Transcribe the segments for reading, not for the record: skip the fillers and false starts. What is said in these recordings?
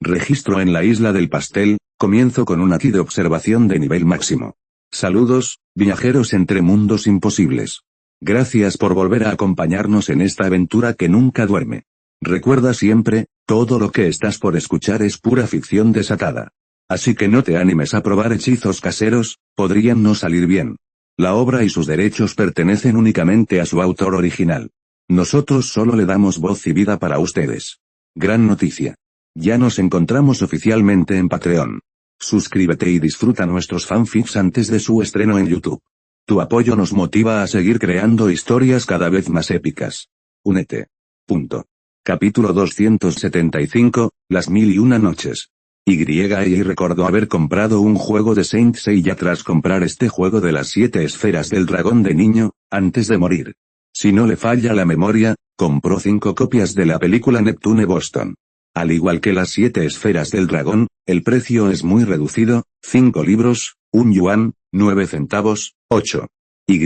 Registro en la isla del pastel, comienzo con una key de observación de nivel máximo. Saludos, viajeros entre mundos imposibles. Gracias por volver a acompañarnos en esta aventura que nunca duerme. Recuerda siempre, todo lo que estás por escuchar es pura ficción desatada. Así que no te animes a probar hechizos caseros, podrían no salir bien. La obra y sus derechos pertenecen únicamente a su autor original. Nosotros solo le damos voz y vida para ustedes. Gran noticia. Ya nos encontramos oficialmente en Patreon. Suscríbete y disfruta nuestros fanfics antes de su estreno en YouTube. Tu apoyo nos motiva a seguir creando historias cada vez más épicas. Únete. Capítulo 275, Las 1001 noches. Y recordó haber comprado un juego de Saint Seiya tras comprar este juego de las 7 esferas del dragón de niño, antes de morir. Si no le falla la memoria, compró 5 copias de la película Neptune Boston. Al igual que las 7 esferas del dragón, el precio es muy reducido, 5 libros, 1 yuan, 9 centavos, 8. Y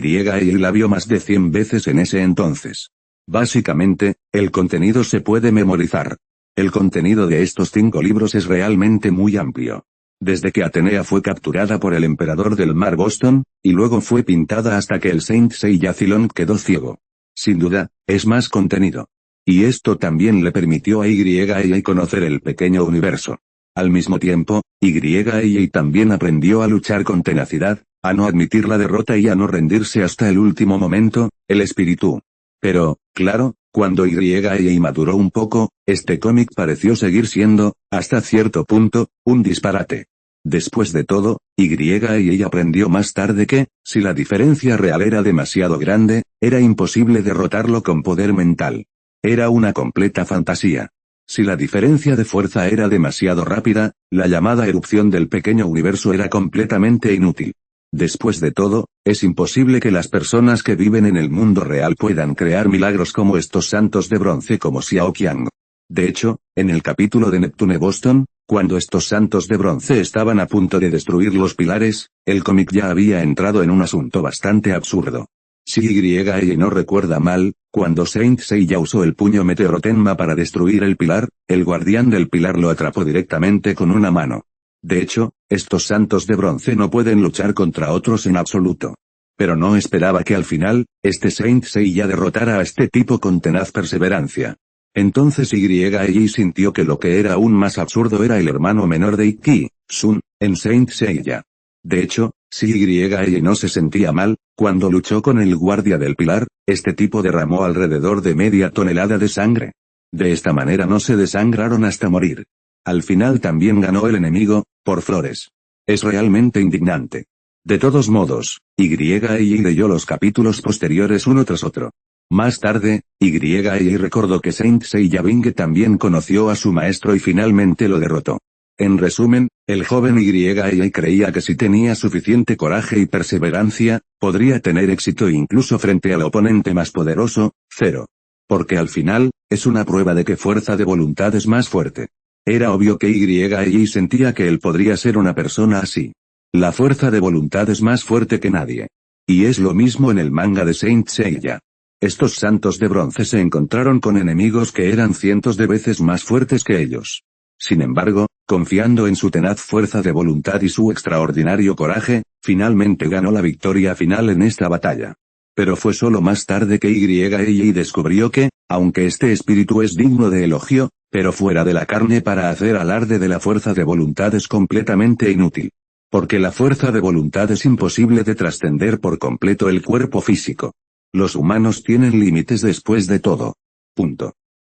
la vio más de 100 veces en ese entonces. Básicamente, el contenido se puede memorizar. El contenido de estos 5 libros es realmente muy amplio. Desde que Atenea fue capturada por el emperador del mar Boston, y luego fue pintada hasta que el Saint Seiya Cylon quedó ciego. Sin duda, es más contenido. Y esto también le permitió a Y conocer el pequeño universo. Al mismo tiempo, Y también aprendió a luchar con tenacidad, a no admitir la derrota y a no rendirse hasta el último momento, el espíritu. Pero, claro, cuando Y maduró un poco, este cómic pareció seguir siendo, hasta cierto punto, un disparate. Después de todo, Y aprendió más tarde que, si la diferencia real era demasiado grande, era imposible derrotarlo con poder mental. Era una completa fantasía. Si la diferencia de fuerza era demasiado rápida, la llamada erupción del pequeño universo era completamente inútil. Después de todo, es imposible que las personas que viven en el mundo real puedan crear milagros como estos santos de bronce como Xiao Qiang. De hecho, en el capítulo de Neptune Boston, cuando estos santos de bronce estaban a punto de destruir los pilares, el cómic ya había entrado en un asunto bastante absurdo. Si Y no recuerda mal, cuando Saint Seiya usó el puño Meteorotenma para destruir el pilar, el guardián del pilar lo atrapó directamente con una mano. De hecho, estos santos de bronce no pueden luchar contra otros en absoluto. Pero no esperaba que al final, este Saint Seiya derrotara a este tipo con tenaz perseverancia. Entonces Y sintió que lo que era aún más absurdo era el hermano menor de Ikki, Sun, en Saint Seiya. De hecho, si Y no se sentía mal, cuando luchó con el guardia del pilar, este tipo derramó alrededor de media tonelada de sangre. De esta manera no se desangraron hasta morir. Al final también ganó el enemigo, por flores. Es realmente indignante. De todos modos, Y leyó los capítulos posteriores uno tras otro. Más tarde, Y recordó que Saint Seiya Bing también conoció a su maestro y finalmente lo derrotó. En resumen, el joven Y creía que si tenía suficiente coraje y perseverancia, podría tener éxito incluso frente al oponente más poderoso, Zero. Porque al final, es una prueba de que fuerza de voluntad es más fuerte. Era obvio que Y sentía que él podría ser una persona así. La fuerza de voluntad es más fuerte que nadie. Y es lo mismo en el manga de Saint Seiya. Estos santos de bronce se encontraron con enemigos que eran cientos de veces más fuertes que ellos. Sin embargo, confiando en su tenaz fuerza de voluntad y su extraordinario coraje, finalmente ganó la victoria final en esta batalla. Pero fue solo más tarde que Y descubrió que, aunque este espíritu es digno de elogio, pero fuera de la carne para hacer alarde de la fuerza de voluntad es completamente inútil. Porque la fuerza de voluntad es imposible de trascender por completo el cuerpo físico. Los humanos tienen límites después de todo.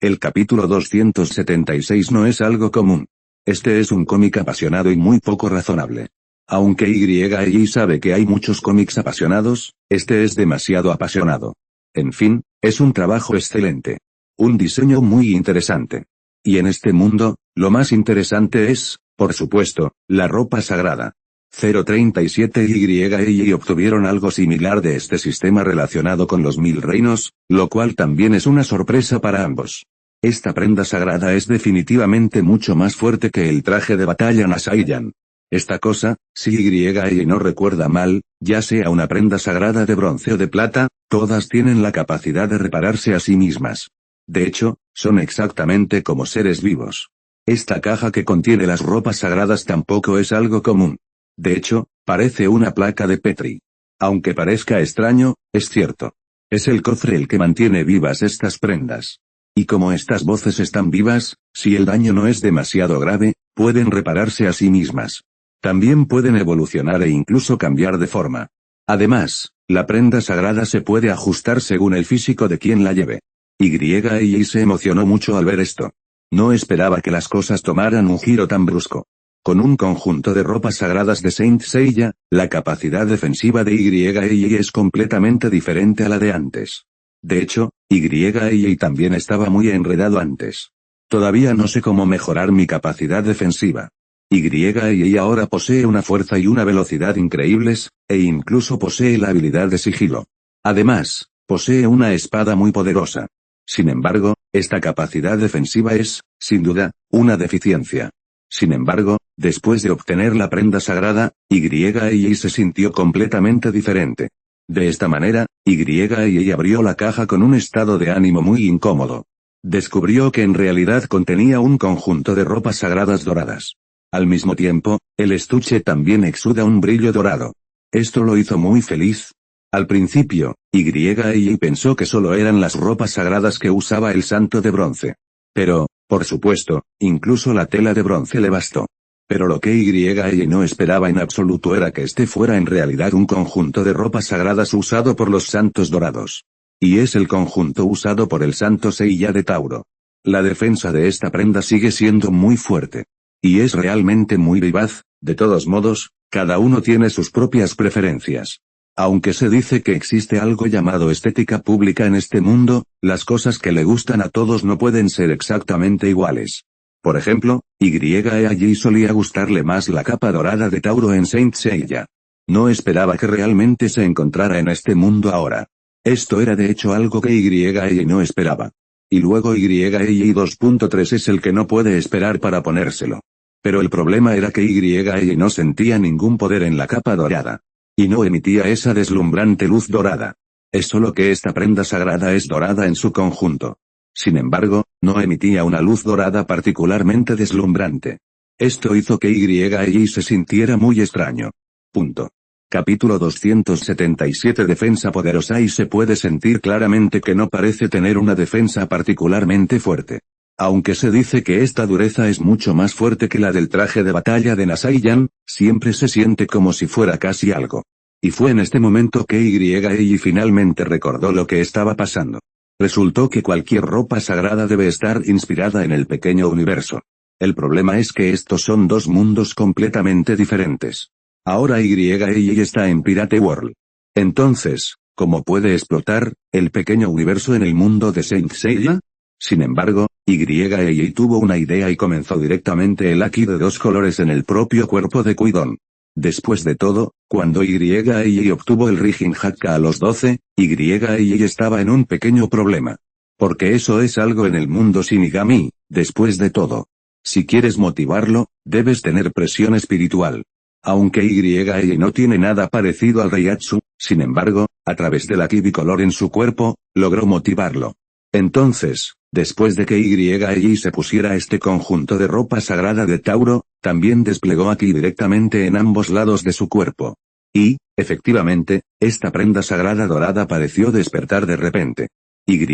El capítulo 276 no es algo común. Este es un cómic apasionado y muy poco razonable. Aunque Y sabe que hay muchos cómics apasionados, este es demasiado apasionado. En fin, es un trabajo excelente. Un diseño muy interesante. Y en este mundo, lo más interesante es, por supuesto, la ropa sagrada. 037 y obtuvieron algo similar de este sistema relacionado con los 1000 reinos, lo cual también es una sorpresa para ambos. Esta prenda sagrada es definitivamente mucho más fuerte que el traje de batalla Nasaiyan. Esta cosa, si Y no recuerda mal, ya sea una prenda sagrada de bronce o de plata, todas tienen la capacidad de repararse a sí mismas. De hecho, son exactamente como seres vivos. Esta caja que contiene las ropas sagradas tampoco es algo común. De hecho, parece una placa de Petri. Aunque parezca extraño, es cierto. Es el cofre el que mantiene vivas estas prendas. Y como estas voces están vivas, si el daño no es demasiado grave, pueden repararse a sí mismas. También pueden evolucionar e incluso cambiar de forma. Además, la prenda sagrada se puede ajustar según el físico de quien la lleve. Y se emocionó mucho al ver esto. No esperaba que las cosas tomaran un giro tan brusco. Con un conjunto de ropas sagradas de Saint Seiya, la capacidad defensiva de Y es completamente diferente a la de antes. De hecho, Y también estaba muy enredado antes. Todavía no sé cómo mejorar mi capacidad defensiva. Y ahora posee una fuerza y una velocidad increíbles, e incluso posee la habilidad de sigilo. Además, posee una espada muy poderosa. Sin embargo, esta capacidad defensiva es, sin duda, una deficiencia. Sin embargo, después de obtener la prenda sagrada, Y se sintió completamente diferente. De esta manera, Y abrió la caja con un estado de ánimo muy incómodo. Descubrió que en realidad contenía un conjunto de ropas sagradas doradas. Al mismo tiempo, el estuche también exuda un brillo dorado. Esto lo hizo muy feliz. Al principio, Y pensó que solo eran las ropas sagradas que usaba el santo de bronce. Pero, por supuesto, incluso la tela de bronce le bastó. Pero lo que Y no esperaba en absoluto era que este fuera en realidad un conjunto de ropas sagradas usado por los santos dorados. Y es el conjunto usado por el santo Seiya de Tauro. La defensa de esta prenda sigue siendo muy fuerte. Y es realmente muy vivaz. De todos modos, cada uno tiene sus propias preferencias. Aunque se dice que existe algo llamado estética pública en este mundo, las cosas que le gustan a todos no pueden ser exactamente iguales. Por ejemplo, allí solía gustarle más la capa dorada de Tauro en Saint Seiya. No esperaba que realmente se encontrara en este mundo ahora. Esto era de hecho algo que Y no esperaba. Y luego Y 2.3 es el que no puede esperar para ponérselo. Pero el problema era que Y no sentía ningún poder en la capa dorada. Y no emitía esa deslumbrante luz dorada. Es solo que esta prenda sagrada es dorada en su conjunto. Sin embargo, no emitía una luz dorada particularmente deslumbrante. Esto hizo que Y se sintiera muy extraño. Punto. Capítulo 277 Defensa poderosa. Y se puede sentir claramente que no parece tener una defensa particularmente fuerte. Aunque se dice que esta dureza es mucho más fuerte que la del traje de batalla de Nasaiyan, siempre se siente como si fuera casi algo. Y fue en este momento que Y finalmente recordó lo que estaba pasando. Resultó que cualquier ropa sagrada debe estar inspirada en el pequeño universo. El problema es que estos son dos mundos completamente diferentes. Ahora Y está en Pirate World. Entonces, ¿cómo puede explotar el pequeño universo en el mundo de Saint Seiya? Sin embargo, Y tuvo una idea y comenzó directamente el Haki de dos colores en el propio cuerpo de Kuidon. Después de todo, cuando Y obtuvo el Rijin Hakka a los 12, Y estaba en un pequeño problema. Porque eso es algo en el mundo Shinigami, después de todo. Si quieres motivarlo, debes tener presión espiritual. Aunque Y no tiene nada parecido al Reiatsu, sin embargo, a través del Haki bicolor en su cuerpo, logró motivarlo. Entonces, después de que Y se pusiera este conjunto de ropa sagrada de Tauro, también desplegó aquí directamente en ambos lados de su cuerpo. Y, efectivamente, esta prenda sagrada dorada pareció despertar de repente. Y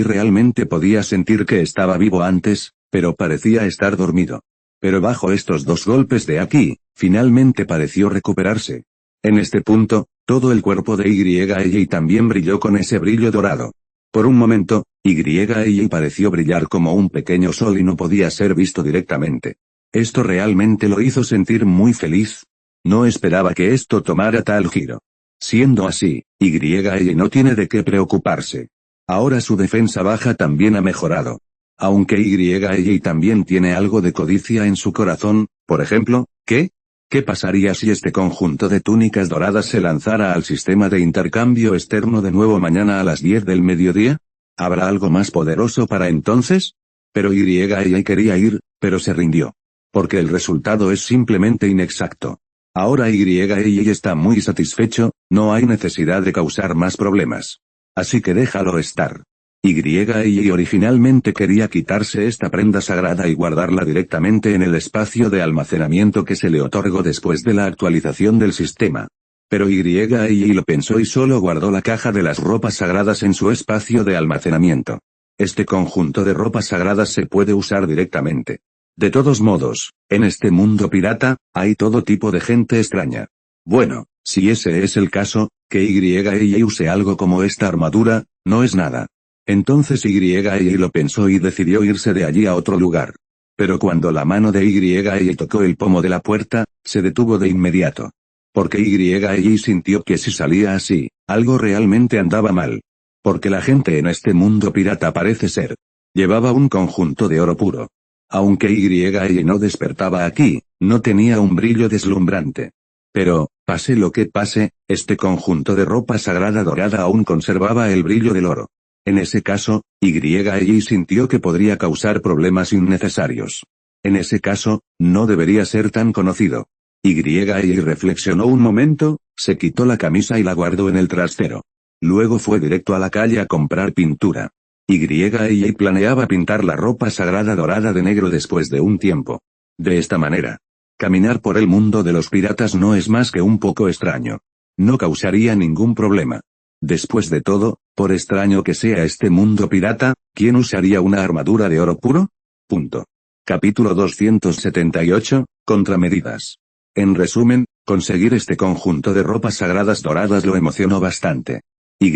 realmente podía sentir que estaba vivo antes, pero parecía estar dormido. Pero bajo estos dos golpes de aquí, finalmente pareció recuperarse. En este punto, todo el cuerpo de Y también brilló con ese brillo dorado. Por un momento, Y pareció brillar como un pequeño sol y no podía ser visto directamente. Esto realmente lo hizo sentir muy feliz. No esperaba que esto tomara tal giro. Siendo así, Y no tiene de qué preocuparse. Ahora su defensa baja también ha mejorado. Aunque Y también tiene algo de codicia en su corazón, por ejemplo, ¿qué? ¿Qué pasaría si este conjunto de túnicas doradas se lanzara al sistema de intercambio externo de nuevo mañana a las 10 del mediodía? ¿Habrá algo más poderoso para entonces? Pero Y quería ir, pero se rindió. Porque el resultado es simplemente inexacto. Ahora Y está muy satisfecho, no hay necesidad de causar más problemas. Así que déjalo estar. Y originalmente quería quitarse esta prenda sagrada y guardarla directamente en el espacio de almacenamiento que se le otorgó después de la actualización del sistema. Pero Y lo pensó y solo guardó la caja de las ropas sagradas en su espacio de almacenamiento. Este conjunto de ropas sagradas se puede usar directamente. De todos modos, en este mundo pirata, hay todo tipo de gente extraña. Bueno, si ese es el caso, que Y use algo como esta armadura, no es nada. Entonces Y lo pensó y decidió irse de allí a otro lugar. Pero cuando la mano de Y tocó el pomo de la puerta, se detuvo de inmediato. Porque Y sintió que si salía así, algo realmente andaba mal. Porque la gente en este mundo pirata parece ser. Llevaba un conjunto de oro puro. Aunque Y no despertaba aquí, no tenía un brillo deslumbrante. Pero, pase lo que pase, este conjunto de ropa sagrada dorada aún conservaba el brillo del oro. En ese caso, Y sintió que podría causar problemas innecesarios. En ese caso, no debería ser tan conocido. Y reflexionó un momento, se quitó la camisa y la guardó en el trastero. Luego fue directo a la calle a comprar pintura. Y planeaba pintar la ropa sagrada dorada de negro después de un tiempo. De esta manera, caminar por el mundo de los piratas no es más que un poco extraño. No causaría ningún problema. Después de todo, por extraño que sea este mundo pirata, ¿quién usaría una armadura de oro puro? Punto. Capítulo 278, Contramedidas. En resumen, conseguir este conjunto de ropas sagradas doradas lo emocionó bastante. Y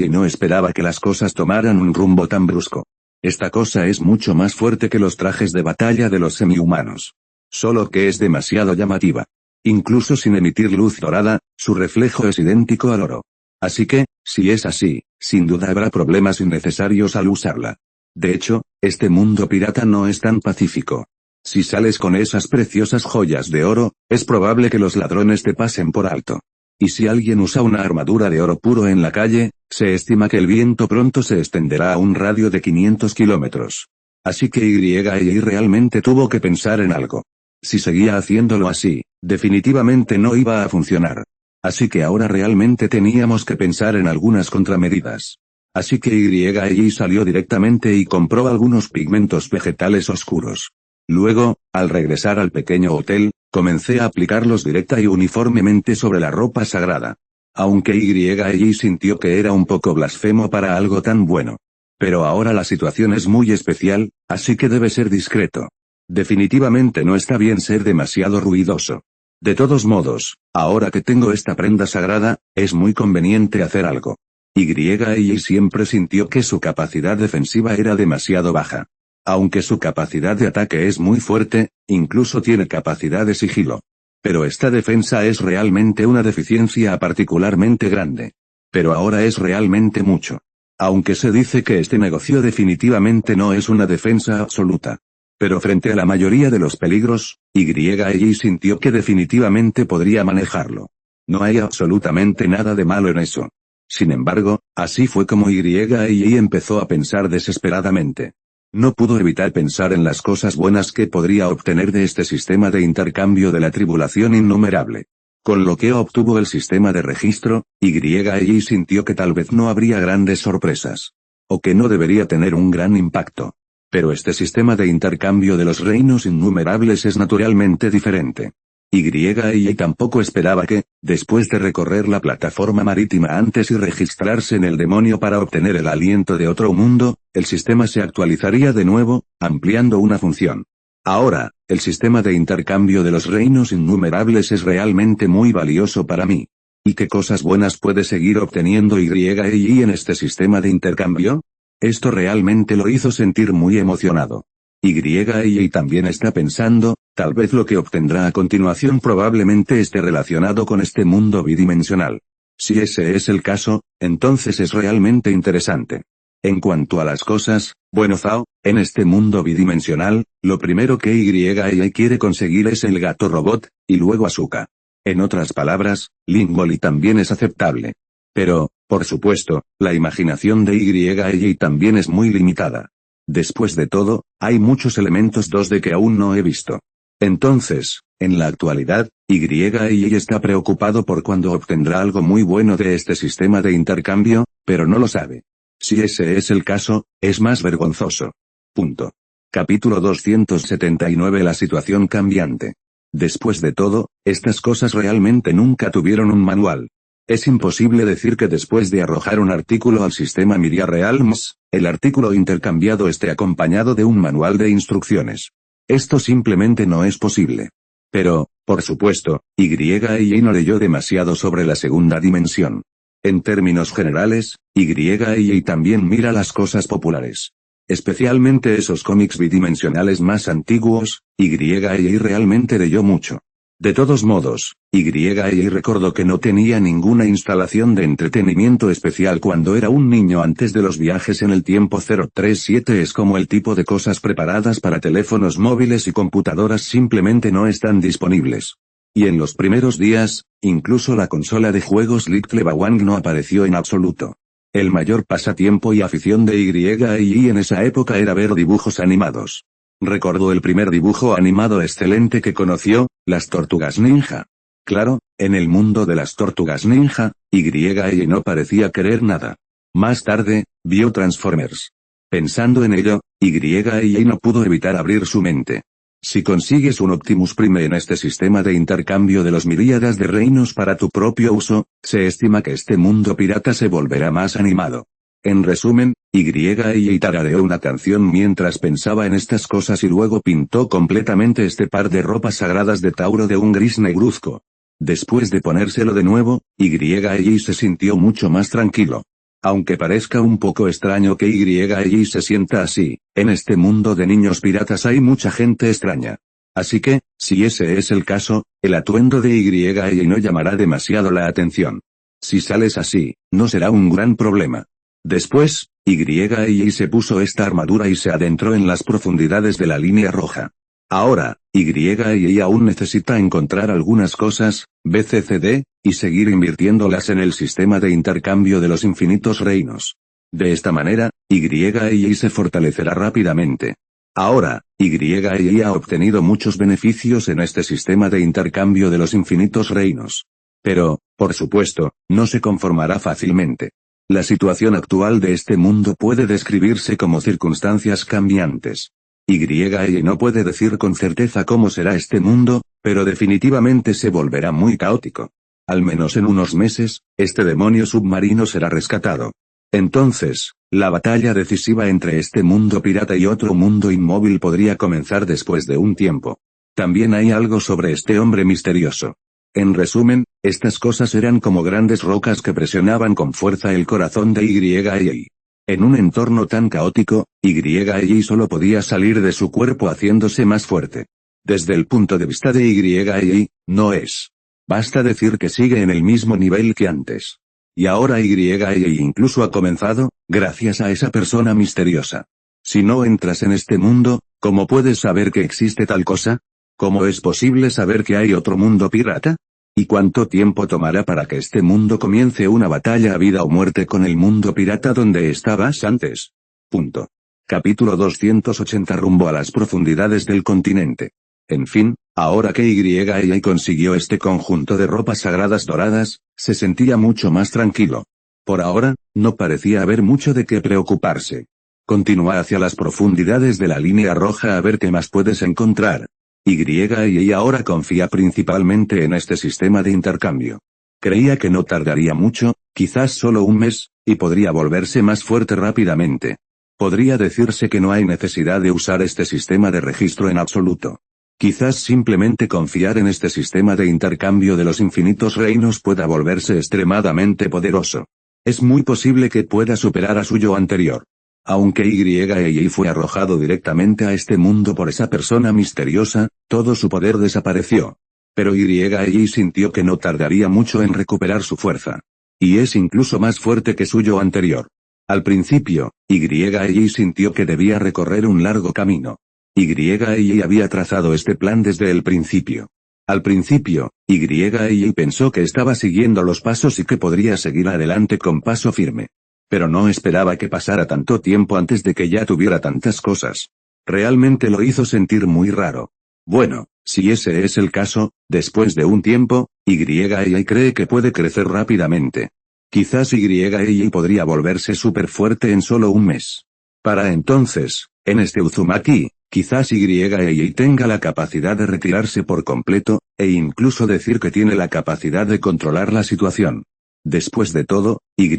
no esperaba que las cosas tomaran un rumbo tan brusco. Esta cosa es mucho más fuerte que los trajes de batalla de los semihumanos. Solo que es demasiado llamativa. Incluso sin emitir luz dorada, su reflejo es idéntico al oro. Así que, si es así, sin duda habrá problemas innecesarios al usarla. De hecho, este mundo pirata no es tan pacífico. Si sales con esas preciosas joyas de oro, es probable que los ladrones te pasen por alto. Y si alguien usa una armadura de oro puro en la calle, se estima que el viento pronto se extenderá a un radio de 500 kilómetros. Así que Y realmente tuvo que pensar en algo. Si seguía haciéndolo así, definitivamente no iba a funcionar. Así que ahora realmente teníamos que pensar en algunas contramedidas. Así que Y salió directamente y compró algunos pigmentos vegetales oscuros. Luego, al regresar al pequeño hotel, comencé a aplicarlos directa y uniformemente sobre la ropa sagrada. Aunque Y sintió que era un poco blasfemo para algo tan bueno. Pero ahora la situación es muy especial, así que debe ser discreto. Definitivamente no está bien ser demasiado ruidoso. De todos modos, ahora que tengo esta prenda sagrada, es muy conveniente hacer algo. Y siempre sintió que su capacidad defensiva era demasiado baja. Aunque su capacidad de ataque es muy fuerte, incluso tiene capacidad de sigilo. Pero esta defensa es realmente una deficiencia particularmente grande. Pero ahora es realmente mucho. Aunque se dice que este negocio definitivamente no es una defensa absoluta. Pero frente a la mayoría de los peligros, Y sintió que definitivamente podría manejarlo. No hay absolutamente nada de malo en eso. Sin embargo, así fue como Y empezó a pensar desesperadamente. No pudo evitar pensar en las cosas buenas que podría obtener de este sistema de intercambio de la tribulación innumerable. Con lo que obtuvo el sistema de registro, Y sintió que tal vez no habría grandes sorpresas. O que no debería tener un gran impacto. Pero este sistema de intercambio de los reinos innumerables es naturalmente diferente. Y tampoco esperaba que, después de recorrer la plataforma marítima antes y registrarse en el demonio para obtener el aliento de otro mundo, el sistema se actualizaría de nuevo, ampliando una función. Ahora, el sistema de intercambio de los reinos innumerables es realmente muy valioso para mí. ¿Y qué cosas buenas puede seguir obteniendo Y en este sistema de intercambio? Esto realmente lo hizo sentir muy emocionado. Y también está pensando, tal vez lo que obtendrá a continuación probablemente esté relacionado con este mundo bidimensional. Si ese es el caso, entonces es realmente interesante. En cuanto a las cosas, bueno Zhao, en este mundo bidimensional, lo primero que Y quiere conseguir es el gato robot, y luego Asuka. En otras palabras, Lingoli también es aceptable. Pero, por supuesto, la imaginación de Y también es muy limitada. Después de todo, hay muchos elementos 2D que aún no he visto. Entonces, en la actualidad, Y está preocupado por cuándo obtendrá algo muy bueno de este sistema de intercambio, pero no lo sabe. Si ese es el caso, es más vergonzoso. Punto. Capítulo 279. La situación cambiante. Después de todo, estas cosas realmente nunca tuvieron un manual. Es imposible decir que después de arrojar un artículo al sistema Myria Realms, el artículo intercambiado esté acompañado de un manual de instrucciones. Esto simplemente no es posible. Pero, por supuesto, YEI no leyó demasiado sobre la segunda dimensión. En términos generales, YEI también mira las cosas populares. Especialmente esos cómics bidimensionales más antiguos, YEI realmente leyó mucho. De todos modos, YEI recordó que no tenía ninguna instalación de entretenimiento especial cuando era un niño antes de los viajes en el tiempo. 037 es como el tipo de cosas preparadas para teléfonos móviles y computadoras simplemente no están disponibles. Y en los primeros días, incluso la consola de juegos Little Bawang no apareció en absoluto. El mayor pasatiempo y afición de YEI en esa época era ver dibujos animados. Recordó el primer dibujo animado excelente que conoció, Las Tortugas Ninja. Claro, en el mundo de las Tortugas Ninja, YEI no parecía querer nada. Más tarde, vio Transformers. Pensando en ello, YEI no pudo evitar abrir su mente. Si consigues un Optimus Prime en este sistema de intercambio de los miríadas de reinos para tu propio uso, se estima que este mundo pirata se volverá más animado. En resumen, YEI tarareó una canción mientras pensaba en estas cosas y luego pintó completamente este par de ropas sagradas de Tauro de un gris negruzco. Después de ponérselo de nuevo, YEI se sintió mucho más tranquilo. Aunque parezca un poco extraño que YEI se sienta así, en este mundo de niños piratas hay mucha gente extraña. Así que, si ese es el caso, el atuendo de YEI no llamará demasiado la atención. Si sales así, no será un gran problema. Después, YEI se puso esta armadura y se adentró en las profundidades de la línea roja. Ahora, YEI aún necesita encontrar algunas cosas, BCCD, y seguir invirtiéndolas en el sistema de intercambio de los infinitos reinos. De esta manera, YEI se fortalecerá rápidamente. Ahora, YEI ha obtenido muchos beneficios en este sistema de intercambio de los infinitos reinos. Pero, por supuesto, no se conformará fácilmente. La situación actual de este mundo puede describirse como circunstancias cambiantes. YEI no puede decir con certeza cómo será este mundo, pero definitivamente se volverá muy caótico. Al menos en unos meses, este demonio submarino será rescatado. Entonces, la batalla decisiva entre este mundo pirata y otro mundo inmóvil podría comenzar después de un tiempo. También hay algo sobre este hombre misterioso. En resumen, estas cosas eran como grandes rocas que presionaban con fuerza el corazón de YEI. En un entorno tan caótico, YEI solo podía salir de su cuerpo haciéndose más fuerte. Desde el punto de vista de YEI, no es. Basta decir que sigue en el mismo nivel que antes. Y ahora YEI incluso ha comenzado, gracias a esa persona misteriosa. Si no entras en este mundo, ¿cómo puedes saber que existe tal cosa? ¿Cómo es posible saber que hay otro mundo pirata? ¿Y cuánto tiempo tomará para que este mundo comience una batalla a vida o muerte con el mundo pirata donde estabas antes? Punto. Capítulo 280. Rumbo a las profundidades del continente. En fin, ahora que YEI consiguió este conjunto de ropas sagradas doradas, se sentía mucho más tranquilo. Por ahora, no parecía haber mucho de qué preocuparse. Continúa hacia las profundidades de la línea roja a ver qué más puedes encontrar. YEI ahora confía principalmente en este sistema de intercambio. Creía que no tardaría mucho, quizás solo un mes, y podría volverse más fuerte rápidamente. Podría decirse que no hay necesidad de usar este sistema de registro en absoluto. Quizás simplemente confiar en este sistema de intercambio de los infinitos reinos pueda volverse extremadamente poderoso. Es muy posible que pueda superar a su yo anterior. Aunque YEI fue arrojado directamente a este mundo por esa persona misteriosa, todo su poder desapareció. Pero YEI sintió que no tardaría mucho en recuperar su fuerza. Y es incluso más fuerte que su yo anterior. Al principio, YEI sintió que debía recorrer un largo camino. YEI había trazado este plan desde el principio. Al principio, YEI pensó que estaba siguiendo los pasos y que podría seguir adelante con paso firme. Pero no esperaba que pasara tanto tiempo antes de que ya tuviera tantas cosas. Realmente lo hizo sentir muy raro. Bueno, si ese es el caso, después de un tiempo, YEI cree que puede crecer rápidamente. Quizás Y podría volverse súper fuerte en solo un mes. Para entonces, en este Uzumaki, quizás Y tenga la capacidad de retirarse por completo, e incluso decir que tiene la capacidad de controlar la situación. Después de todo, Y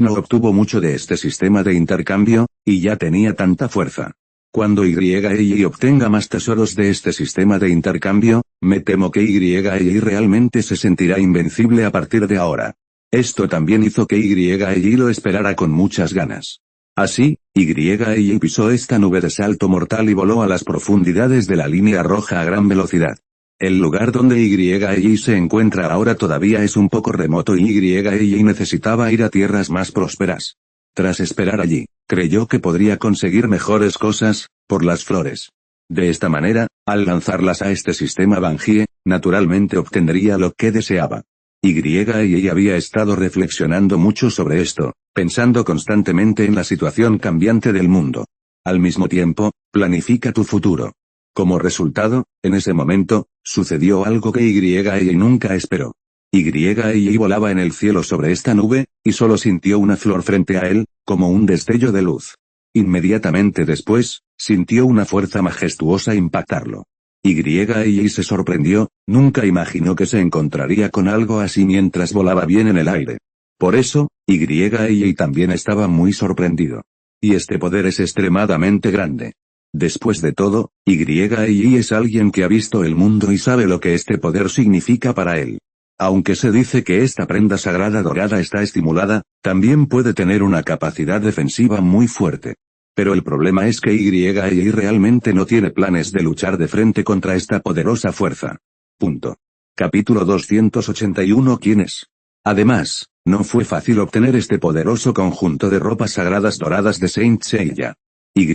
no obtuvo mucho de este sistema de intercambio, y ya tenía tanta fuerza. Cuando Y obtenga más tesoros de este sistema de intercambio, me temo que Y realmente se sentirá invencible a partir de ahora. Esto también hizo que Y lo esperara con muchas ganas. Así, Y pisó esta nube de salto mortal y voló a las profundidades de la línea roja a gran velocidad. El lugar donde Y se encuentra ahora todavía es un poco remoto y Y necesitaba ir a tierras más prósperas. Tras esperar allí, creyó que podría conseguir mejores cosas, por las flores. De esta manera, al lanzarlas a este sistema Bangie, naturalmente obtendría lo que deseaba. Y había estado reflexionando mucho sobre esto, pensando constantemente en la situación cambiante del mundo. Al mismo tiempo, planifica tu futuro. Como resultado, en ese momento, sucedió algo que Y nunca esperó. Y volaba en el cielo sobre esta nube, y solo sintió una flor frente a él, como un destello de luz. Inmediatamente después, sintió una fuerza majestuosa impactarlo. Y se sorprendió, nunca imaginó que se encontraría con algo así mientras volaba bien en el aire. Por eso, Y también estaba muy sorprendido. Y este poder es extremadamente grande. Después de todo, Y es alguien que ha visto el mundo y sabe lo que este poder significa para él. Aunque se dice que esta prenda sagrada dorada está estimulada, también puede tener una capacidad defensiva muy fuerte. Pero el problema es que Y realmente no tiene planes de luchar de frente contra esta poderosa fuerza. Punto. Capítulo 281 ¿Quién es? Además, no fue fácil obtener este poderoso conjunto de ropas sagradas doradas de Saint Seiya. Y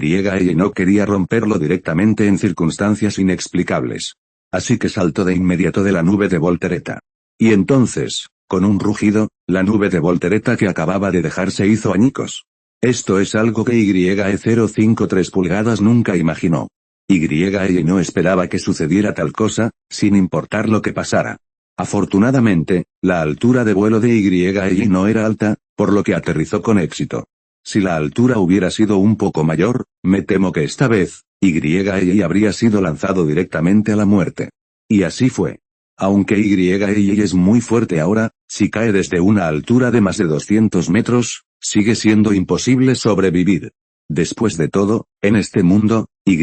no quería romperlo directamente en circunstancias inexplicables. Así que saltó de inmediato de la nube de voltereta. Y entonces, con un rugido, la nube de voltereta que acababa de dejar se hizo añicos. Esto es algo que Y053 pulgadas nunca imaginó. Y no esperaba que sucediera tal cosa, sin importar lo que pasara. Afortunadamente, la altura de vuelo de Y no era alta, por lo que aterrizó con éxito. Si la altura hubiera sido un poco mayor, me temo que esta vez, Y habría sido lanzado directamente a la muerte. Y así fue. Aunque Y es muy fuerte ahora, si cae desde una altura de más de 200 metros, sigue siendo imposible sobrevivir. Después de todo, en este mundo, Y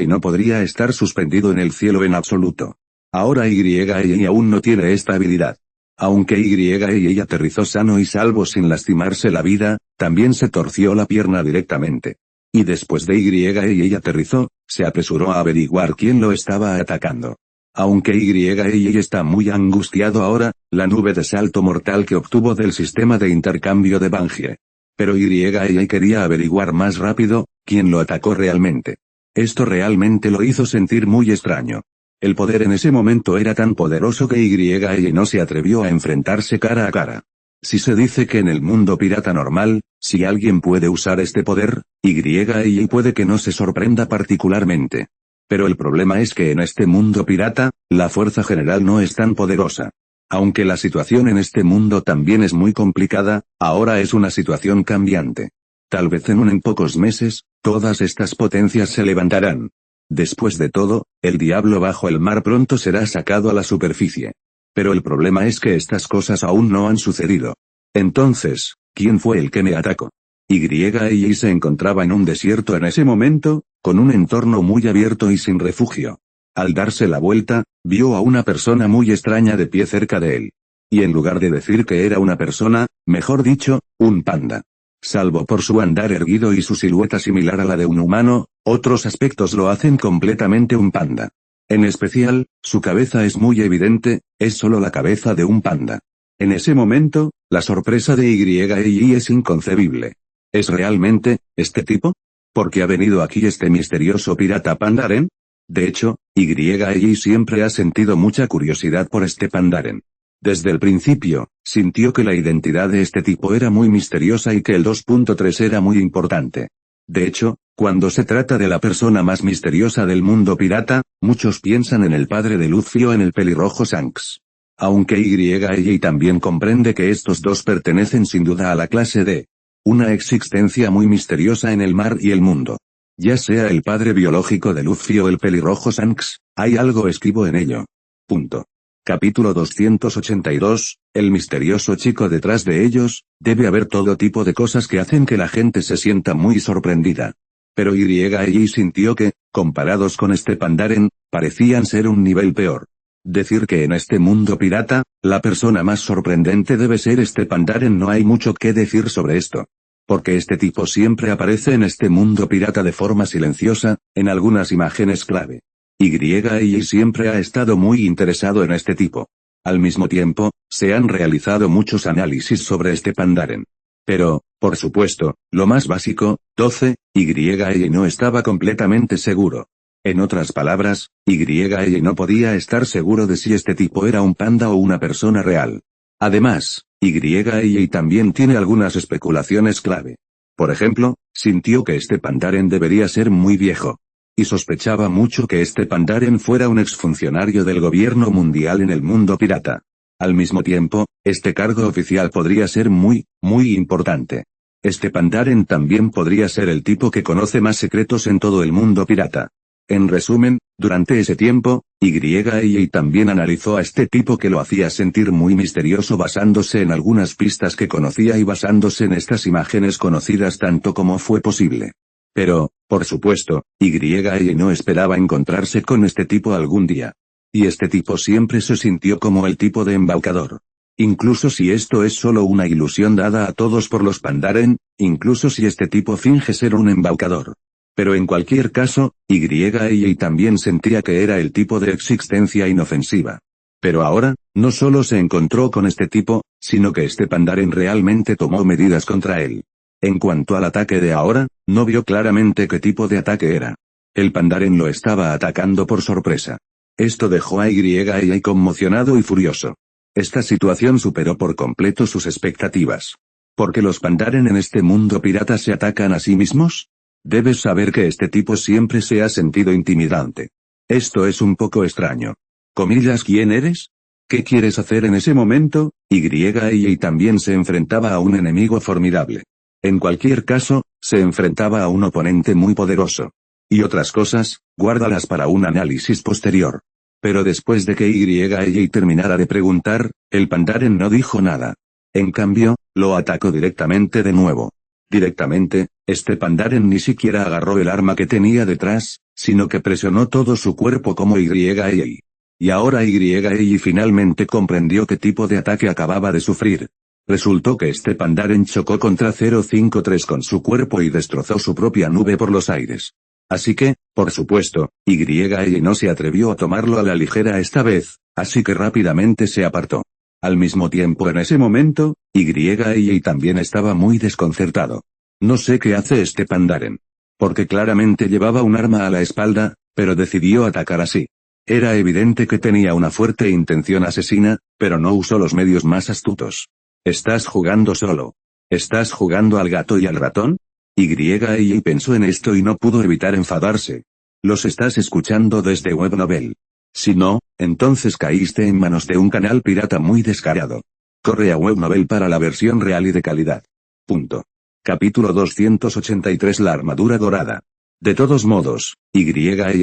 no podría estar suspendido en el cielo en absoluto. Ahora Y aún no tiene esta habilidad. Aunque Y aterrizó sano y salvo sin lastimarse la vida, también se torció la pierna directamente. Y después de Y aterrizó, se apresuró a averiguar quién lo estaba atacando. Aunque Y está muy angustiado ahora, la nube de salto mortal que obtuvo del sistema de intercambio de Bangie. Pero Y quería averiguar más rápido, quién lo atacó realmente. Esto realmente lo hizo sentir muy extraño. El poder en ese momento era tan poderoso que Y no se atrevió a enfrentarse cara a cara. Si se dice que en el mundo pirata normal, si alguien puede usar este poder, Y puede que no se sorprenda particularmente. Pero el problema es que en este mundo pirata, la fuerza general no es tan poderosa. Aunque la situación en este mundo también es muy complicada, ahora es una situación cambiante. Tal vez en pocos meses, todas estas potencias se levantarán. Después de todo, el diablo bajo el mar pronto será sacado a la superficie. Pero el problema es que estas cosas aún no han sucedido. Entonces, ¿quién fue el que me atacó? Y se encontraba en un desierto en ese momento, con un entorno muy abierto y sin refugio. Al darse la vuelta, vio a una persona muy extraña de pie cerca de él. Y en lugar de decir que era una persona, mejor dicho, un panda. Salvo por su andar erguido y su silueta similar a la de un humano, otros aspectos lo hacen completamente un panda. En especial, su cabeza es muy evidente, es solo la cabeza de un panda. En ese momento, la sorpresa de Y es inconcebible. ¿Es realmente, este tipo? ¿Por qué ha venido aquí este misterioso pirata Pandaren? De hecho, Y siempre ha sentido mucha curiosidad por este Pandaren. Desde el principio, sintió que la identidad de este tipo era muy misteriosa y que el 2.3 era muy importante. De hecho, cuando se trata de la persona más misteriosa del mundo pirata, muchos piensan en el padre de Luffy o en el pelirrojo Shanks. Aunque Y también comprende que estos dos pertenecen sin duda a la clase de una existencia muy misteriosa en el mar y el mundo. Ya sea el padre biológico de Luffy o el pelirrojo Shanks, hay algo esquivo en ello. Punto. Capítulo 282, el misterioso chico detrás de ellos. Debe haber todo tipo de cosas que hacen que la gente se sienta muy sorprendida. Pero Y sintió que, comparados con este Pandaren, parecían ser un nivel peor. Decir que en este mundo pirata, la persona más sorprendente debe ser este Pandaren, no hay mucho que decir sobre esto. Porque este tipo siempre aparece en este mundo pirata de forma silenciosa, en algunas imágenes clave. Y siempre ha estado muy interesado en este tipo. Al mismo tiempo, se han realizado muchos análisis sobre este Pandaren. Pero, por supuesto, lo más básico, 12, Y no estaba completamente seguro. En otras palabras, Y no podía estar seguro de si este tipo era un panda o una persona real. Además, Y también tiene algunas especulaciones clave. Por ejemplo, sintió que este Pandaren debería ser muy viejo. Y sospechaba mucho que este Pandaren fuera un exfuncionario del gobierno mundial en el mundo pirata. Al mismo tiempo, este cargo oficial podría ser muy importante. Este Pandaren también podría ser el tipo que conoce más secretos en todo el mundo pirata. En resumen, durante ese tiempo, Y también analizó a este tipo que lo hacía sentir muy misterioso basándose en algunas pistas que conocía y basándose en estas imágenes conocidas tanto como fue posible. Pero, por supuesto, Y no esperaba encontrarse con este tipo algún día. Y este tipo siempre se sintió como el tipo de embaucador. Incluso si esto es solo una ilusión dada a todos por los Pandaren, incluso si este tipo finge ser un embaucador. Pero en cualquier caso, Y también sentía que era el tipo de existencia inofensiva. Pero ahora, no solo se encontró con este tipo, sino que este Pandaren realmente tomó medidas contra él. En cuanto al ataque de ahora, no vio claramente qué tipo de ataque era. El Pandaren lo estaba atacando por sorpresa. Esto dejó a Y conmocionado y furioso. Esta situación superó por completo sus expectativas. ¿Por qué los Pandaren en este mundo pirata se atacan a sí mismos? Debes saber que este tipo siempre se ha sentido intimidante. Esto es un poco extraño. Comillas, ¿quién eres? ¿Qué quieres hacer en ese momento? Y también se enfrentaba a un enemigo formidable. En cualquier caso, se enfrentaba a un oponente muy poderoso. Y otras cosas, guárdalas para un análisis posterior. Pero después de que Y terminara de preguntar, el Pandaren no dijo nada. En cambio, lo atacó directamente de nuevo. Directamente, este Pandaren ni siquiera agarró el arma que tenía detrás, sino que presionó todo su cuerpo como Y. Y ahora Y finalmente comprendió qué tipo de ataque acababa de sufrir. Resultó que este Pandaren chocó contra 053 con su cuerpo y destrozó su propia nube por los aires. Así que, por supuesto, Y no se atrevió a tomarlo a la ligera esta vez, así que rápidamente se apartó. Al mismo tiempo en ese momento, Y también estaba muy desconcertado. No sé qué hace este Pandaren. Porque claramente llevaba un arma a la espalda, pero decidió atacar así. Era evidente que tenía una fuerte intención asesina, pero no usó los medios más astutos. ¿Estás jugando solo? ¿Estás jugando al gato y al ratón? Y pensó en esto y no pudo evitar enfadarse. Los estás escuchando desde Webnovel. Si no, entonces caíste en manos de un canal pirata muy descarado. Corre a Webnovel para la versión real y de calidad. Punto. Capítulo 283, la armadura dorada. De todos modos, Y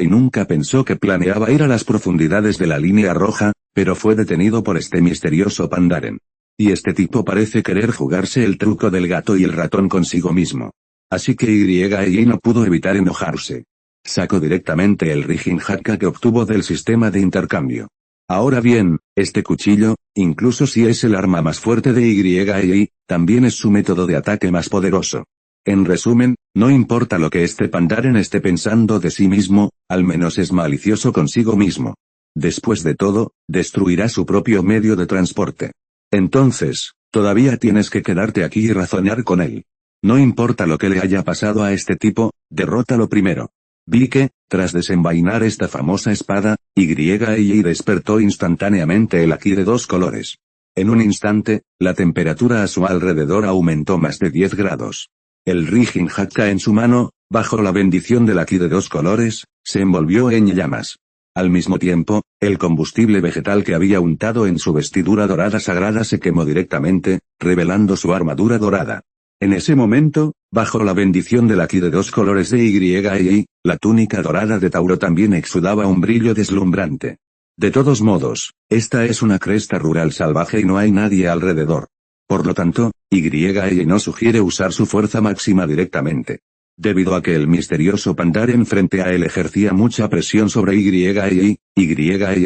nunca pensó que planeaba ir a las profundidades de la línea roja, pero fue detenido por este misterioso Pandaren. Y este tipo parece querer jugarse el truco del gato y el ratón consigo mismo. Así que Y no pudo evitar enojarse. Sacó directamente el Rijin Hakka que obtuvo del sistema de intercambio. Ahora bien, este cuchillo, incluso si es el arma más fuerte de Y, también es su método de ataque más poderoso. En resumen, no importa lo que este Pandaren esté pensando de sí mismo, al menos es malicioso consigo mismo. Después de todo, destruirá su propio medio de transporte. Entonces, todavía tienes que quedarte aquí y razonar con él. No importa lo que le haya pasado a este tipo, derrótalo primero. Vi que, tras desenvainar esta famosa espada, Y despertó instantáneamente el Haki de 2 colores. En un instante, la temperatura a su alrededor aumentó más de 10 grados. El Rijin Hakka en su mano, bajo la bendición del Haki de 2 colores, se envolvió en llamas. Al mismo tiempo, el combustible vegetal que había untado en su vestidura dorada sagrada se quemó directamente, revelando su armadura dorada. En ese momento, bajo la bendición del Ki de dos colores de Y, la túnica dorada de Tauro también exudaba un brillo deslumbrante. De todos modos, esta es una cresta rural salvaje y no hay nadie alrededor. Por lo tanto, Y no sugiere usar su fuerza máxima directamente. Debido a que el misterioso Pandaren frente a él ejercía mucha presión sobre Y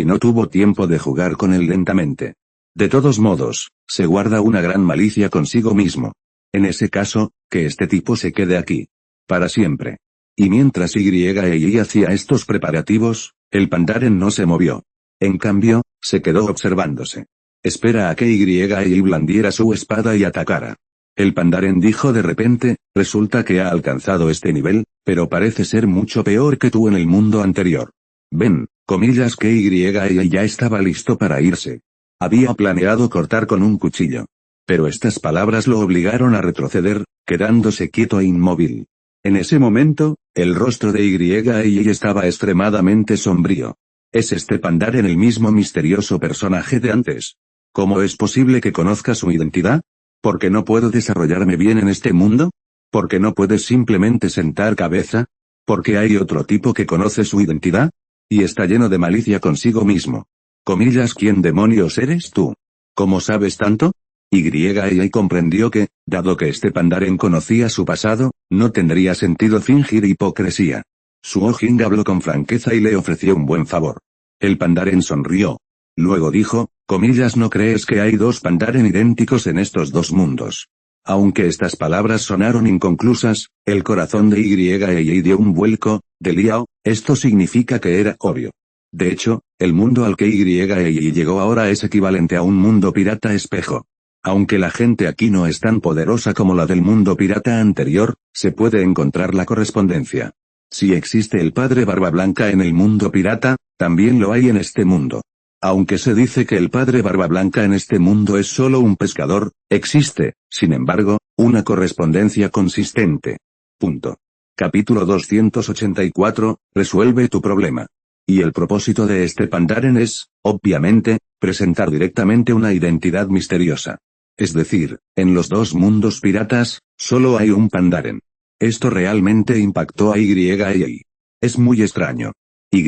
no tuvo tiempo de jugar con él lentamente. De todos modos, se guarda una gran malicia consigo mismo. En ese caso, que este tipo se quede aquí. Para siempre. Y mientras Y hacía estos preparativos, el Pandaren no se movió. En cambio, se quedó observándose. Espera a que Y blandiera su espada y atacara. El Pandaren dijo de repente, resulta que ha alcanzado este nivel, pero parece ser mucho peor que tú en el mundo anterior. Ven, comillas que Y ya estaba listo para irse. Había planeado cortar con un cuchillo. Pero estas palabras lo obligaron a retroceder, quedándose quieto e inmóvil. En ese momento, el rostro de Y estaba extremadamente sombrío. ¿Es este Pandaren el mismo misterioso personaje de antes? ¿Cómo es posible que conozca su identidad? ¿Por qué no puedo desarrollarme bien en este mundo? ¿Por qué no puedes simplemente sentar cabeza? ¿Por qué hay otro tipo que conoce su identidad? Y está lleno de malicia consigo mismo. Comillas, ¿quién demonios eres tú? ¿Cómo sabes tanto? Y comprendió que, dado que este Pandaren conocía su pasado, no tendría sentido fingir hipocresía. Su Ojin habló con franqueza y le ofreció un buen favor. El Pandaren sonrió. Luego dijo, comillas, ¿no crees que hay dos Pandaren idénticos en estos dos mundos? Aunque estas palabras sonaron inconclusas, el corazón de Y dio un vuelco, de Liao, esto significa que era obvio. De hecho, el mundo al que Y llegó ahora es equivalente a un mundo pirata espejo. Aunque la gente aquí no es tan poderosa como la del mundo pirata anterior, se puede encontrar la correspondencia. Si existe el padre Barba Blanca en el mundo pirata, también lo hay en este mundo. Aunque se dice que el padre Barba Blanca en este mundo es solo un pescador, existe, sin embargo, una correspondencia consistente. Punto. Capítulo 284, resuelve tu problema. Y el propósito de este Pandaren es, obviamente, presentar directamente una identidad misteriosa. Es decir, en los dos mundos piratas, solo hay un Pandaren. Esto realmente impactó a Y. Es muy extraño. Y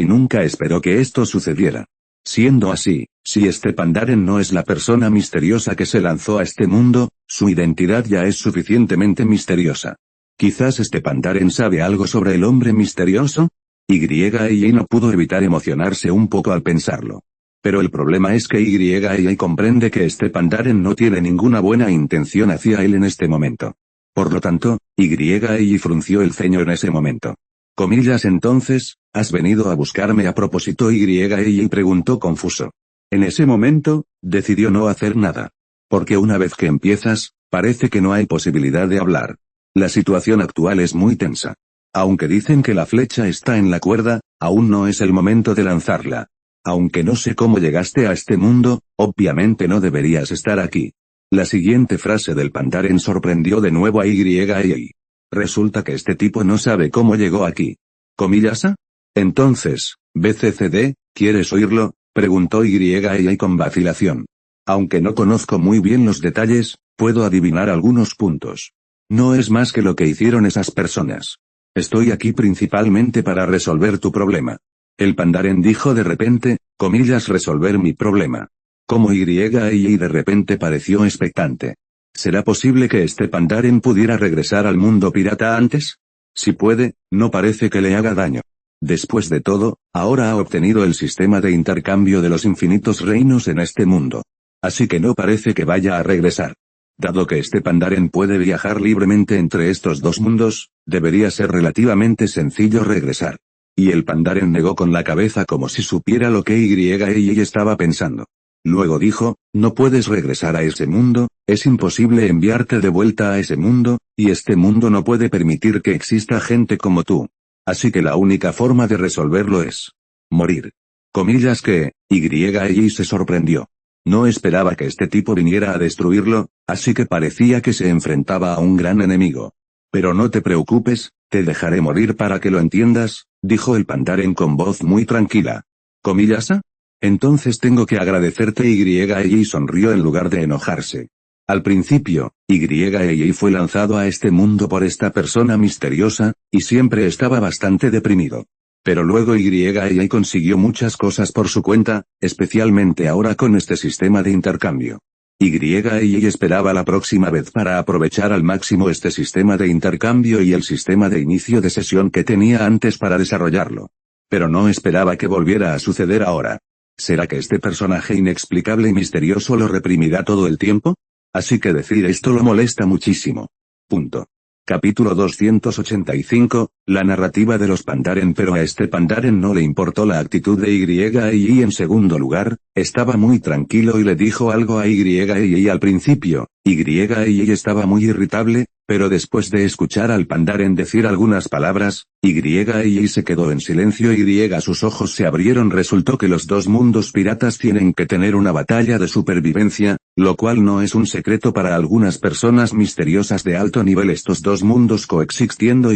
nunca esperó que esto sucediera. Siendo así, si este Pandaren no es la persona misteriosa que se lanzó a este mundo, su identidad ya es suficientemente misteriosa. Quizás este Pandaren sabe algo sobre el hombre misterioso. Y no pudo evitar emocionarse un poco al pensarlo. Pero el problema es que Y comprende que este Pandaren no tiene ninguna buena intención hacia él en este momento. Por lo tanto, Y frunció el ceño en ese momento. Comillas, entonces, ¿has venido a buscarme a propósito? Y preguntó confuso. En ese momento, decidió no hacer nada. Porque una vez que empiezas, parece que no hay posibilidad de hablar. La situación actual es muy tensa. Aunque dicen que la flecha está en la cuerda, aún no es el momento de lanzarla. Aunque no sé cómo llegaste a este mundo, obviamente no deberías estar aquí. La siguiente frase del Pandaren sorprendió de nuevo a Y. Resulta que este tipo no sabe cómo llegó aquí. ¿Comillas a? Entonces, BCCD, ¿quieres oírlo? Preguntó Y con vacilación. Aunque no conozco muy bien los detalles, puedo adivinar algunos puntos. No es más que lo que hicieron esas personas. Estoy aquí principalmente para resolver tu problema. El Pandaren dijo de repente, comillas, resolver mi problema. Como Y de repente pareció expectante. ¿Será posible que este Pandaren pudiera regresar al mundo pirata antes? Si puede, no parece que le haga daño. Después de todo, ahora ha obtenido el sistema de intercambio de los infinitos reinos en este mundo. Así que no parece que vaya a regresar. Dado que este Pandaren puede viajar libremente entre estos dos mundos, debería ser relativamente sencillo regresar. Y el Pandaren negó con la cabeza como si supiera lo que Y estaba pensando. Luego dijo, no puedes regresar a ese mundo, es imposible enviarte de vuelta a ese mundo, y este mundo no puede permitir que exista gente como tú. Así que la única forma de resolverlo es morir. Comillas que, Y se sorprendió. No esperaba que este tipo viniera a destruirlo, así que parecía que se enfrentaba a un gran enemigo. Pero no te preocupes, te dejaré morir para que lo entiendas, dijo el Pandaren con voz muy tranquila. ¿Comillasa? Entonces tengo que agradecerte. Y sonrió en lugar de enojarse. Al principio, Y fue lanzado a este mundo por esta persona misteriosa, y siempre estaba bastante deprimido. Pero luego Y consiguió muchas cosas por su cuenta, especialmente ahora con este sistema de intercambio. Y esperaba la próxima vez para aprovechar al máximo este sistema de intercambio y el sistema de inicio de sesión que tenía antes para desarrollarlo. Pero no esperaba que volviera a suceder ahora. ¿Será que este personaje inexplicable y misterioso lo reprimirá todo el tiempo? Así que decir esto lo molesta muchísimo. Punto. Capítulo 285, la narrativa de los Pandaren. Pero a este Pandaren no le importó la actitud de Y en segundo lugar, estaba muy tranquilo y le dijo algo a Y al principio. Y estaba muy irritable, pero después de escuchar al Pandaren decir algunas palabras, Y se quedó en silencio y sus ojos se abrieron. Resultó que los dos mundos piratas tienen que tener una batalla de supervivencia, lo cual no es un secreto para algunas personas misteriosas de alto nivel. Estos dos mundos coexistiendo,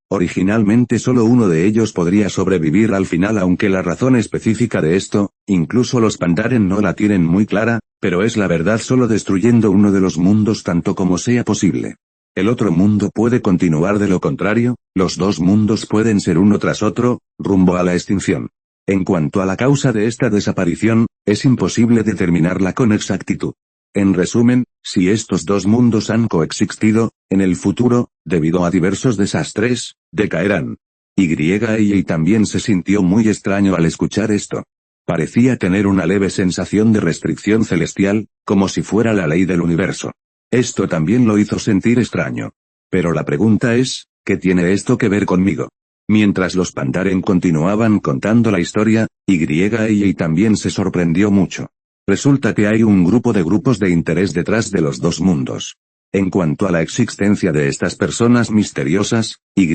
originalmente solo uno de ellos podría sobrevivir al final, aunque la razón específica de esto, incluso los Pandaren no la tienen muy clara, pero es la verdad. Solo destruyendo uno de los mundos tanto como sea posible, el otro mundo puede continuar. De lo contrario, los dos mundos pueden ser uno tras otro, rumbo a la extinción. En cuanto a la causa de esta desaparición, es imposible determinarla con exactitud. En resumen, si estos dos mundos han coexistido, en el futuro, debido a diversos desastres, decaerán. Y también se sintió muy extraño al escuchar esto. Parecía tener una leve sensación de restricción celestial, como si fuera la ley del universo. Esto también lo hizo sentir extraño. Pero la pregunta es, ¿qué tiene esto que ver conmigo? Mientras los Pandaren continuaban contando la historia, Y también se sorprendió mucho. Resulta que hay un grupo de grupos de interés detrás de los dos mundos. En cuanto a la existencia de estas personas misteriosas, Y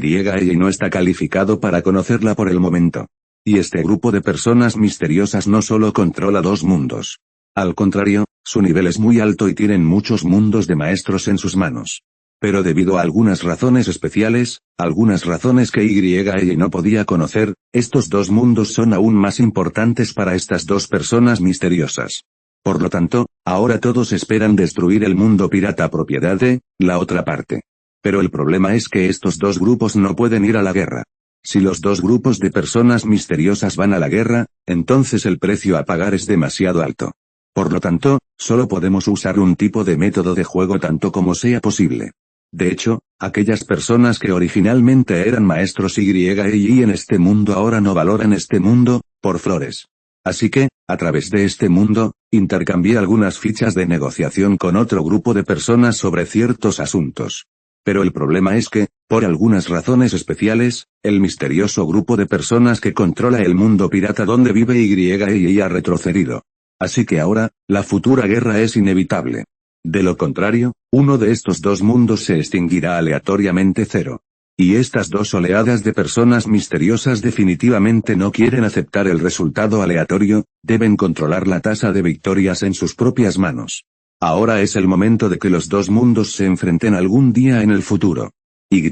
no está calificado para conocerla por el momento. Y este grupo de personas misteriosas no solo controla dos mundos. Al contrario, su nivel es muy alto y tienen muchos mundos de maestros en sus manos. Pero debido a algunas razones especiales, algunas razones que Y no podía conocer, estos dos mundos son aún más importantes para estas dos personas misteriosas. Por lo tanto, ahora todos esperan destruir el mundo pirata propiedad de la otra parte. Pero el problema es que estos dos grupos no pueden ir a la guerra. Si los dos grupos de personas misteriosas van a la guerra, entonces el precio a pagar es demasiado alto. Por lo tanto, solo podemos usar un tipo de método de juego tanto como sea posible. De hecho, aquellas personas que originalmente eran maestros Y en este mundo ahora no valoran este mundo, por flores. Así que, a través de este mundo, intercambié algunas fichas de negociación con otro grupo de personas sobre ciertos asuntos. Pero el problema es que, por algunas razones especiales, el misterioso grupo de personas que controla el mundo pirata donde vive Y ha retrocedido. Así que ahora, la futura guerra es inevitable. De lo contrario, uno de estos dos mundos se extinguirá aleatoriamente. Cero. Y estas dos oleadas de personas misteriosas definitivamente no quieren aceptar el resultado aleatorio, deben controlar la tasa de victorias en sus propias manos. Ahora es el momento de que los dos mundos se enfrenten algún día en el futuro. Y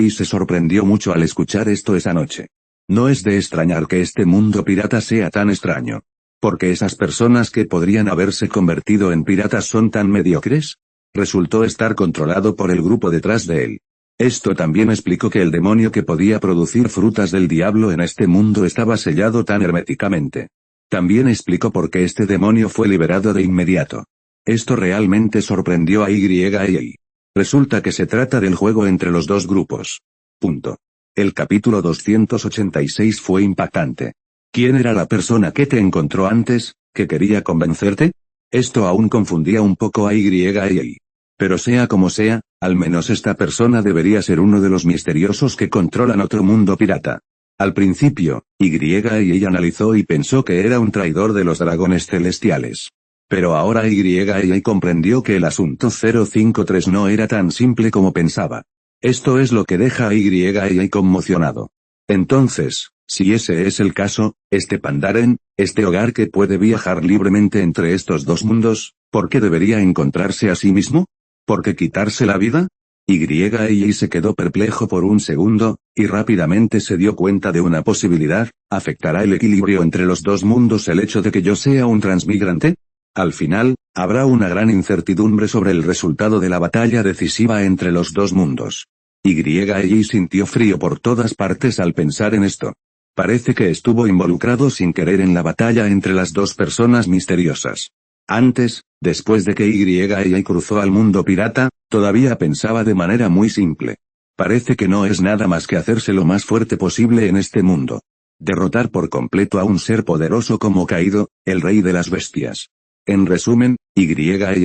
se sorprendió mucho al escuchar esto esa noche. No es de extrañar que este mundo pirata sea tan extraño. ¿Porque esas personas que podrían haberse convertido en piratas son tan mediocres? Resultó estar controlado por el grupo detrás de él. Esto también explicó que el demonio que podía producir frutas del diablo en este mundo estaba sellado tan herméticamente. También explicó por qué este demonio fue liberado de inmediato. Esto realmente sorprendió a Y. Resulta que se trata del juego entre los dos grupos. Punto. El capítulo 286 fue impactante. ¿Quién era la persona que te encontró antes, que quería convencerte? Esto aún confundía un poco a Y. Pero sea como sea, al menos esta persona debería ser uno de los misteriosos que controlan otro mundo pirata. Al principio, Y analizó y pensó que era un traidor de los dragones celestiales. Pero ahora Y comprendió que el asunto 053 no era tan simple como pensaba. Esto es lo que deja a Y conmocionado. Entonces, si ese es el caso, este Pandaren, este hogar que puede viajar libremente entre estos dos mundos, ¿por qué debería encontrarse a sí mismo? ¿Por qué quitarse la vida? Y se quedó perplejo por un segundo, y rápidamente se dio cuenta de una posibilidad: ¿afectará el equilibrio entre los dos mundos el hecho de que yo sea un transmigrante? Al final, habrá una gran incertidumbre sobre el resultado de la batalla decisiva entre los dos mundos. Y sintió frío por todas partes al pensar en esto. Parece que estuvo involucrado sin querer en la batalla entre las dos personas misteriosas. Antes, después de que Y cruzó al mundo pirata, todavía pensaba de manera muy simple. Parece que no es nada más que hacerse lo más fuerte posible en este mundo. Derrotar por completo a un ser poderoso como Kaido, el rey de las bestias. En resumen, Y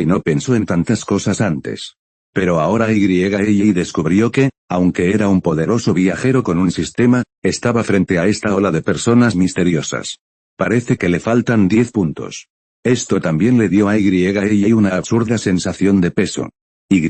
no pensó en tantas cosas antes. Pero ahora Y descubrió que, aunque era un poderoso viajero con un sistema, estaba frente a esta ola de personas misteriosas. Parece que le faltan 10 puntos. Esto también le dio a Y una absurda sensación de peso. Y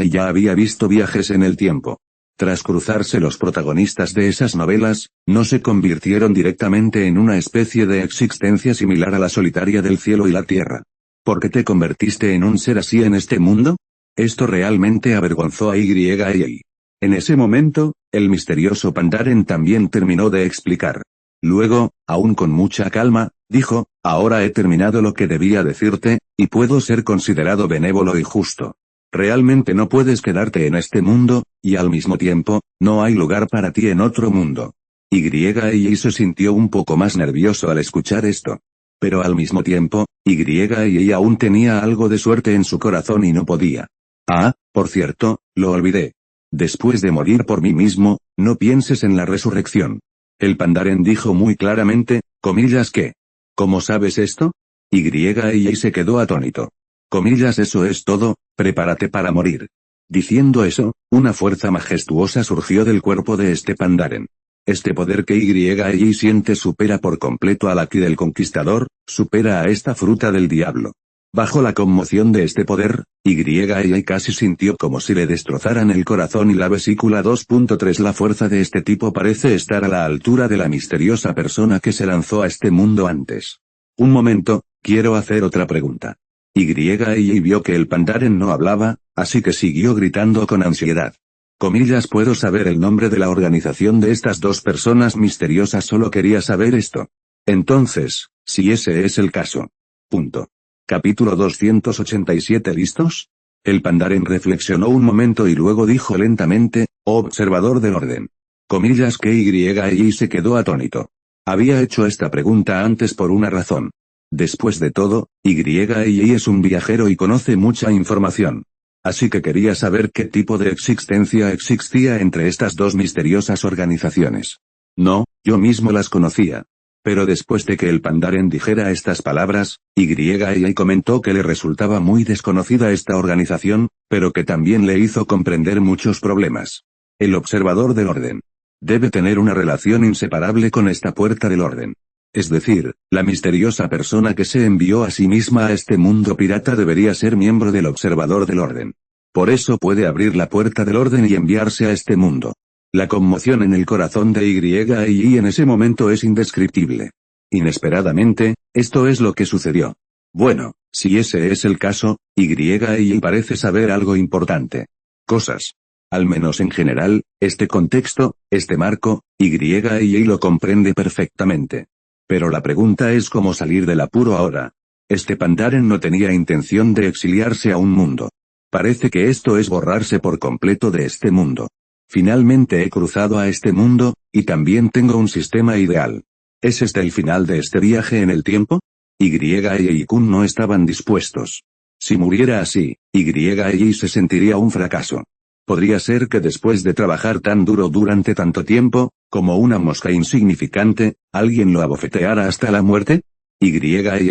ya había visto viajes en el tiempo. Tras cruzarse los protagonistas de esas novelas, no se convirtieron directamente en una especie de existencia similar a la solitaria del cielo y la tierra. ¿Por qué te convertiste en un ser así en este mundo? Esto realmente avergonzó a Y. En ese momento, el misterioso Pandaren también terminó de explicar. Luego, aún con mucha calma, dijo: ahora he terminado lo que debía decirte, y puedo ser considerado benévolo y justo. Realmente no puedes quedarte en este mundo, y al mismo tiempo, no hay lugar para ti en otro mundo. Y se sintió un poco más nervioso al escuchar esto. Pero al mismo tiempo, Y aún tenía algo de suerte en su corazón y no podía. Ah, por cierto, lo olvidé. Después de morir por mí mismo, no pienses en la resurrección. El Pandaren dijo muy claramente, comillas que. ¿Cómo sabes esto? Y se quedó atónito. Comillas, eso es todo, prepárate para morir. Diciendo eso, una fuerza majestuosa surgió del cuerpo de este Pandaren. Este poder que Y siente supera por completo al Aki del Conquistador, supera a esta fruta del diablo. Bajo la conmoción de este poder, Y casi sintió como si le destrozaran el corazón y la vesícula. 2.3 La fuerza de este tipo parece estar a la altura de la misteriosa persona que se lanzó a este mundo antes. Un momento, quiero hacer otra pregunta. Y vio que el Pandaren no hablaba, así que siguió gritando con ansiedad. Comillas, ¿puedo saber el nombre de la organización de estas dos personas misteriosas? Solo quería saber esto. Entonces, si ese es el caso. Punto. Capítulo 287. ¿Listos? El Pandaren reflexionó un momento y luego dijo lentamente: observador del orden. Comillas que Y se quedó atónito. Había hecho esta pregunta antes por una razón. Después de todo, Y es un viajero y conoce mucha información. Así que quería saber qué tipo de existencia existía entre estas dos misteriosas organizaciones. No, yo mismo las conocía. Pero después de que el Pandaren dijera estas palabras, Y comentó que le resultaba muy desconocida esta organización, pero que también le hizo comprender muchos problemas. El observador del orden. Debe tener una relación inseparable con esta puerta del orden. Es decir, la misteriosa persona que se envió a sí misma a este mundo pirata debería ser miembro del observador del orden. Por eso puede abrir la puerta del orden y enviarse a este mundo. La conmoción en el corazón de Y en ese momento es indescriptible. Inesperadamente, esto es lo que sucedió. Bueno, si ese es el caso, Y parece saber algo importante. Cosas. Al menos en general, este contexto, este marco, Y lo comprende perfectamente. Pero la pregunta es cómo salir del apuro ahora. Este Pandaren no tenía intención de exiliarse a un mundo. Parece que esto es borrarse por completo de este mundo. Finalmente he cruzado a este mundo, y también tengo un sistema ideal. ¿Es este el final de este viaje en el tiempo? Y Kun no estaban dispuestos. Si muriera así, Y se sentiría un fracaso. Podría ser que después de trabajar tan duro durante tanto tiempo, como una mosca insignificante, alguien lo abofeteara hasta la muerte. Y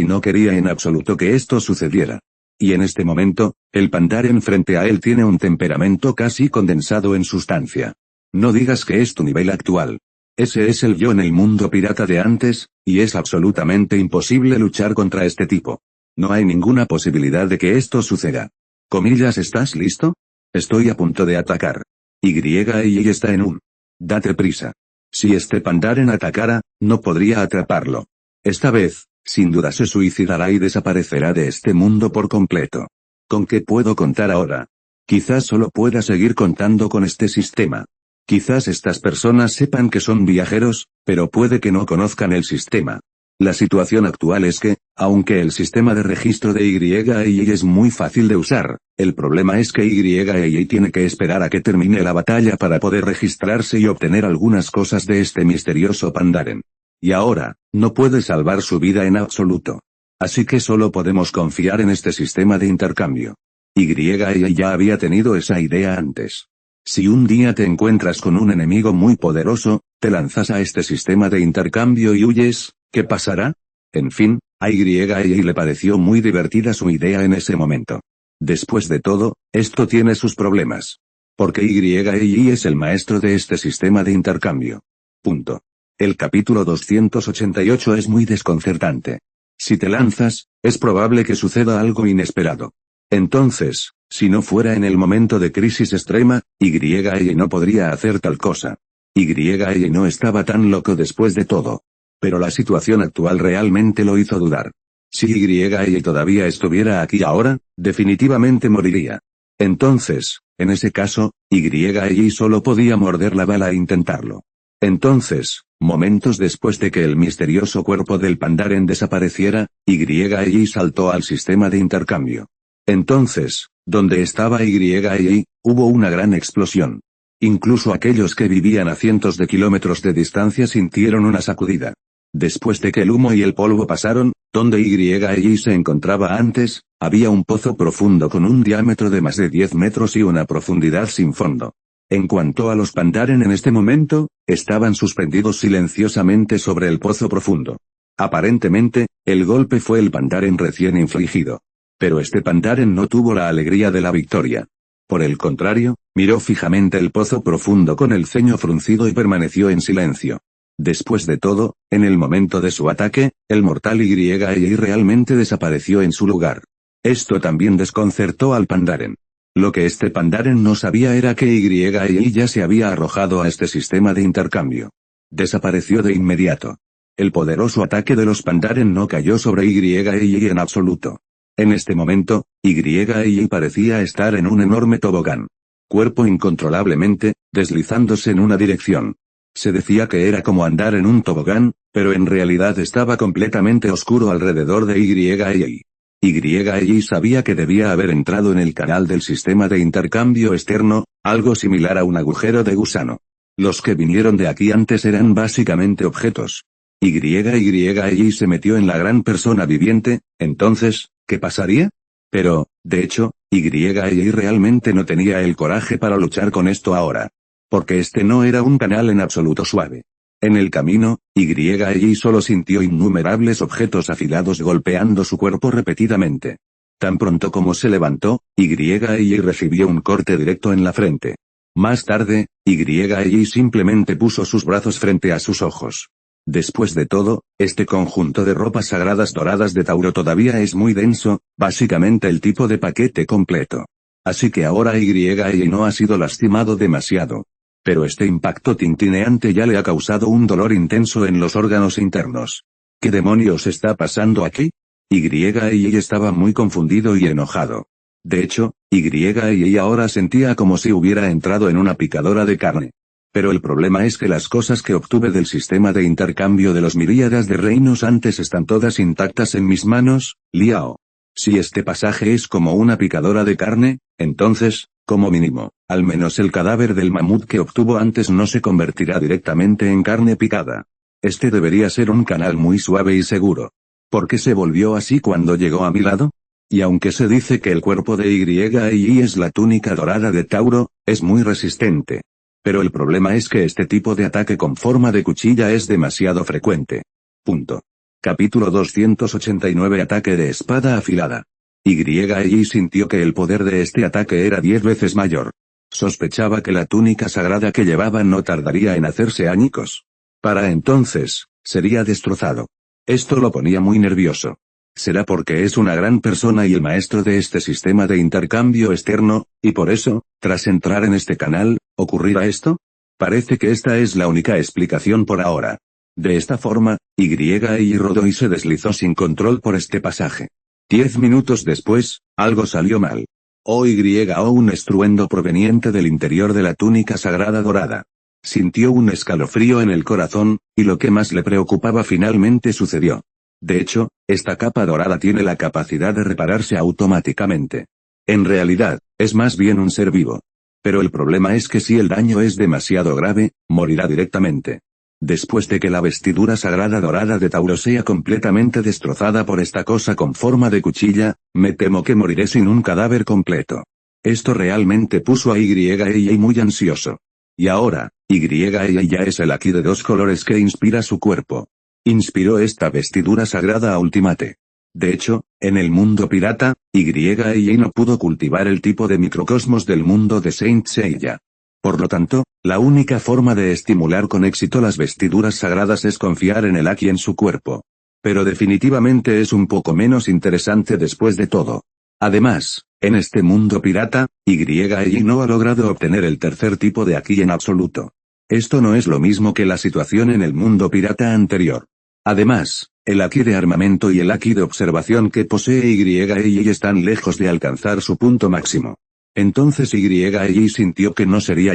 no quería en absoluto que esto sucediera. Y en este momento, el Pandaren frente a él tiene un temperamento casi condensado en sustancia. No digas que es tu nivel actual. Ese es el yo en el mundo pirata de antes, y es absolutamente imposible luchar contra este tipo. No hay ninguna posibilidad de que esto suceda. Comillas, ¿estás listo? Estoy a punto de atacar. Y está en un. Date prisa. Si este Pandaren atacara, no podría atraparlo. Esta vez, sin duda se suicidará y desaparecerá de este mundo por completo. ¿Con qué puedo contar ahora? Quizás solo pueda seguir contando con este sistema. Quizás estas personas sepan que son viajeros, pero puede que no conozcan el sistema. La situación actual es que, aunque el sistema de registro de YEI es muy fácil de usar, el problema es que YEI tiene que esperar a que termine la batalla para poder registrarse y obtener algunas cosas de este misterioso Pandaren. Y ahora, no puede salvar su vida en absoluto. Así que solo podemos confiar en este sistema de intercambio. YEI ya había tenido esa idea antes. Si un día te encuentras con un enemigo muy poderoso, te lanzas a este sistema de intercambio y huyes, ¿qué pasará? En fin, a YEI le pareció muy divertida su idea en ese momento. Después de todo, esto tiene sus problemas. Porque YEI es el maestro de este sistema de intercambio. Punto. El capítulo 288 es muy desconcertante. Si te lanzas, es probable que suceda algo inesperado. Entonces, si no fuera en el momento de crisis extrema, YEI no podría hacer tal cosa. YEI no estaba tan loco después de todo. Pero la situación actual realmente lo hizo dudar. Si YEI todavía estuviera aquí ahora, definitivamente moriría. Entonces, en ese caso, YEI solo podía morder la bala e intentarlo. Entonces, momentos después de que el misterioso cuerpo del Pandaren desapareciera, YEI saltó al sistema de intercambio. Entonces, donde estaba YEI, hubo una gran explosión. Incluso aquellos que vivían a cientos de kilómetros de distancia sintieron una sacudida. Después de que el humo y el polvo pasaron, donde YEI se encontraba antes, había un pozo profundo con un diámetro de más de 10 metros y una profundidad sin fondo. En cuanto a los Pandaren en este momento, estaban suspendidos silenciosamente sobre el pozo profundo. Aparentemente, el golpe fue el Pandaren recién infligido. Pero este Pandaren no tuvo la alegría de la victoria. Por el contrario, miró fijamente el pozo profundo con el ceño fruncido y permaneció en silencio. Después de todo, en el momento de su ataque, el mortal YEI realmente desapareció en su lugar. Esto también desconcertó al Pandaren. Lo que este Pandaren no sabía era que YEI ya se había arrojado a este sistema de intercambio. Desapareció de inmediato. El poderoso ataque de los Pandaren no cayó sobre YEI en absoluto. En este momento, YEI parecía estar en un enorme tobogán. Cuerpo incontrolablemente, deslizándose en una dirección. Se decía que era como andar en un tobogán, pero en realidad estaba completamente oscuro alrededor de YEI. YEI sabía que debía haber entrado en el canal del sistema de intercambio externo, algo similar a un agujero de gusano. Los que vinieron de aquí antes eran básicamente objetos. YEI se metió en la gran persona viviente, entonces, ¿qué pasaría? Pero, de hecho, YEI realmente no tenía el coraje para luchar con esto ahora. Porque este no era un canal en absoluto suave. En el camino, YEI solo sintió innumerables objetos afilados golpeando su cuerpo repetidamente. Tan pronto como se levantó, YEI recibió un corte directo en la frente. Más tarde, YEI simplemente puso sus brazos frente a sus ojos. Después de todo, este conjunto de ropas sagradas doradas de Tauro todavía es muy denso, básicamente el tipo de paquete completo. Así que ahora YEI no ha sido lastimado demasiado. Pero este impacto tintineante ya le ha causado un dolor intenso en los órganos internos. ¿Qué demonios está pasando aquí? YEI estaba muy confundido y enojado. De hecho, YEI ahora sentía como si hubiera entrado en una picadora de carne. Pero el problema es que las cosas que obtuve del sistema de intercambio de los miríadas de reinos antes están todas intactas en mis manos, Liao. Si este pasaje es como una picadora de carne, entonces, como mínimo, al menos el cadáver del mamut que obtuvo antes no se convertirá directamente en carne picada. Este debería ser un canal muy suave y seguro. ¿Por qué se volvió así cuando llegó a mi lado? Y aunque se dice que el cuerpo de YEI es la túnica dorada de Tauro, es muy resistente. Pero el problema es que este tipo de ataque con forma de cuchilla es demasiado frecuente. Punto. Capítulo 289 Ataque de espada afilada. YEI sintió que el poder de este ataque era 10 veces mayor. Sospechaba que la túnica sagrada que llevaba no tardaría en hacerse añicos. Para entonces, sería destrozado. Esto lo ponía muy nervioso. ¿Será porque es una gran persona y el maestro de este sistema de intercambio externo, y por eso, tras entrar en este canal, ocurrirá esto? Parece que esta es la única explicación por ahora. De esta forma, YEI rodó y se deslizó sin control por este pasaje. 10 minutos después, algo salió mal. oyó un estruendo proveniente del interior de la túnica sagrada dorada. Sintió un escalofrío en el corazón, y lo que más le preocupaba finalmente sucedió. De hecho, esta capa dorada tiene la capacidad de repararse automáticamente. En realidad, es más bien un ser vivo. Pero el problema es que si el daño es demasiado grave, morirá directamente. Después de que la vestidura sagrada dorada de Tauro sea completamente destrozada por esta cosa con forma de cuchilla, me temo que moriré sin un cadáver completo. Esto realmente puso a YEI muy ansioso. Y ahora, YEI ya es el Aki de 2 colores que inspira su cuerpo. Inspiró esta vestidura sagrada a Ultimate. De hecho, en el mundo pirata, YEI no pudo cultivar el tipo de microcosmos del mundo de Saint Seiya. Por lo tanto, la única forma de estimular con éxito las vestiduras sagradas es confiar en el Aki en su cuerpo. Pero definitivamente es un poco menos interesante después de todo. Además, en este mundo pirata, YEI no ha logrado obtener el tercer tipo de Aki en absoluto. Esto no es lo mismo que la situación en el mundo pirata anterior. Además, el Aki de armamento y el Aki de observación que posee YEI están lejos de alcanzar su punto máximo. Entonces YEI sintió que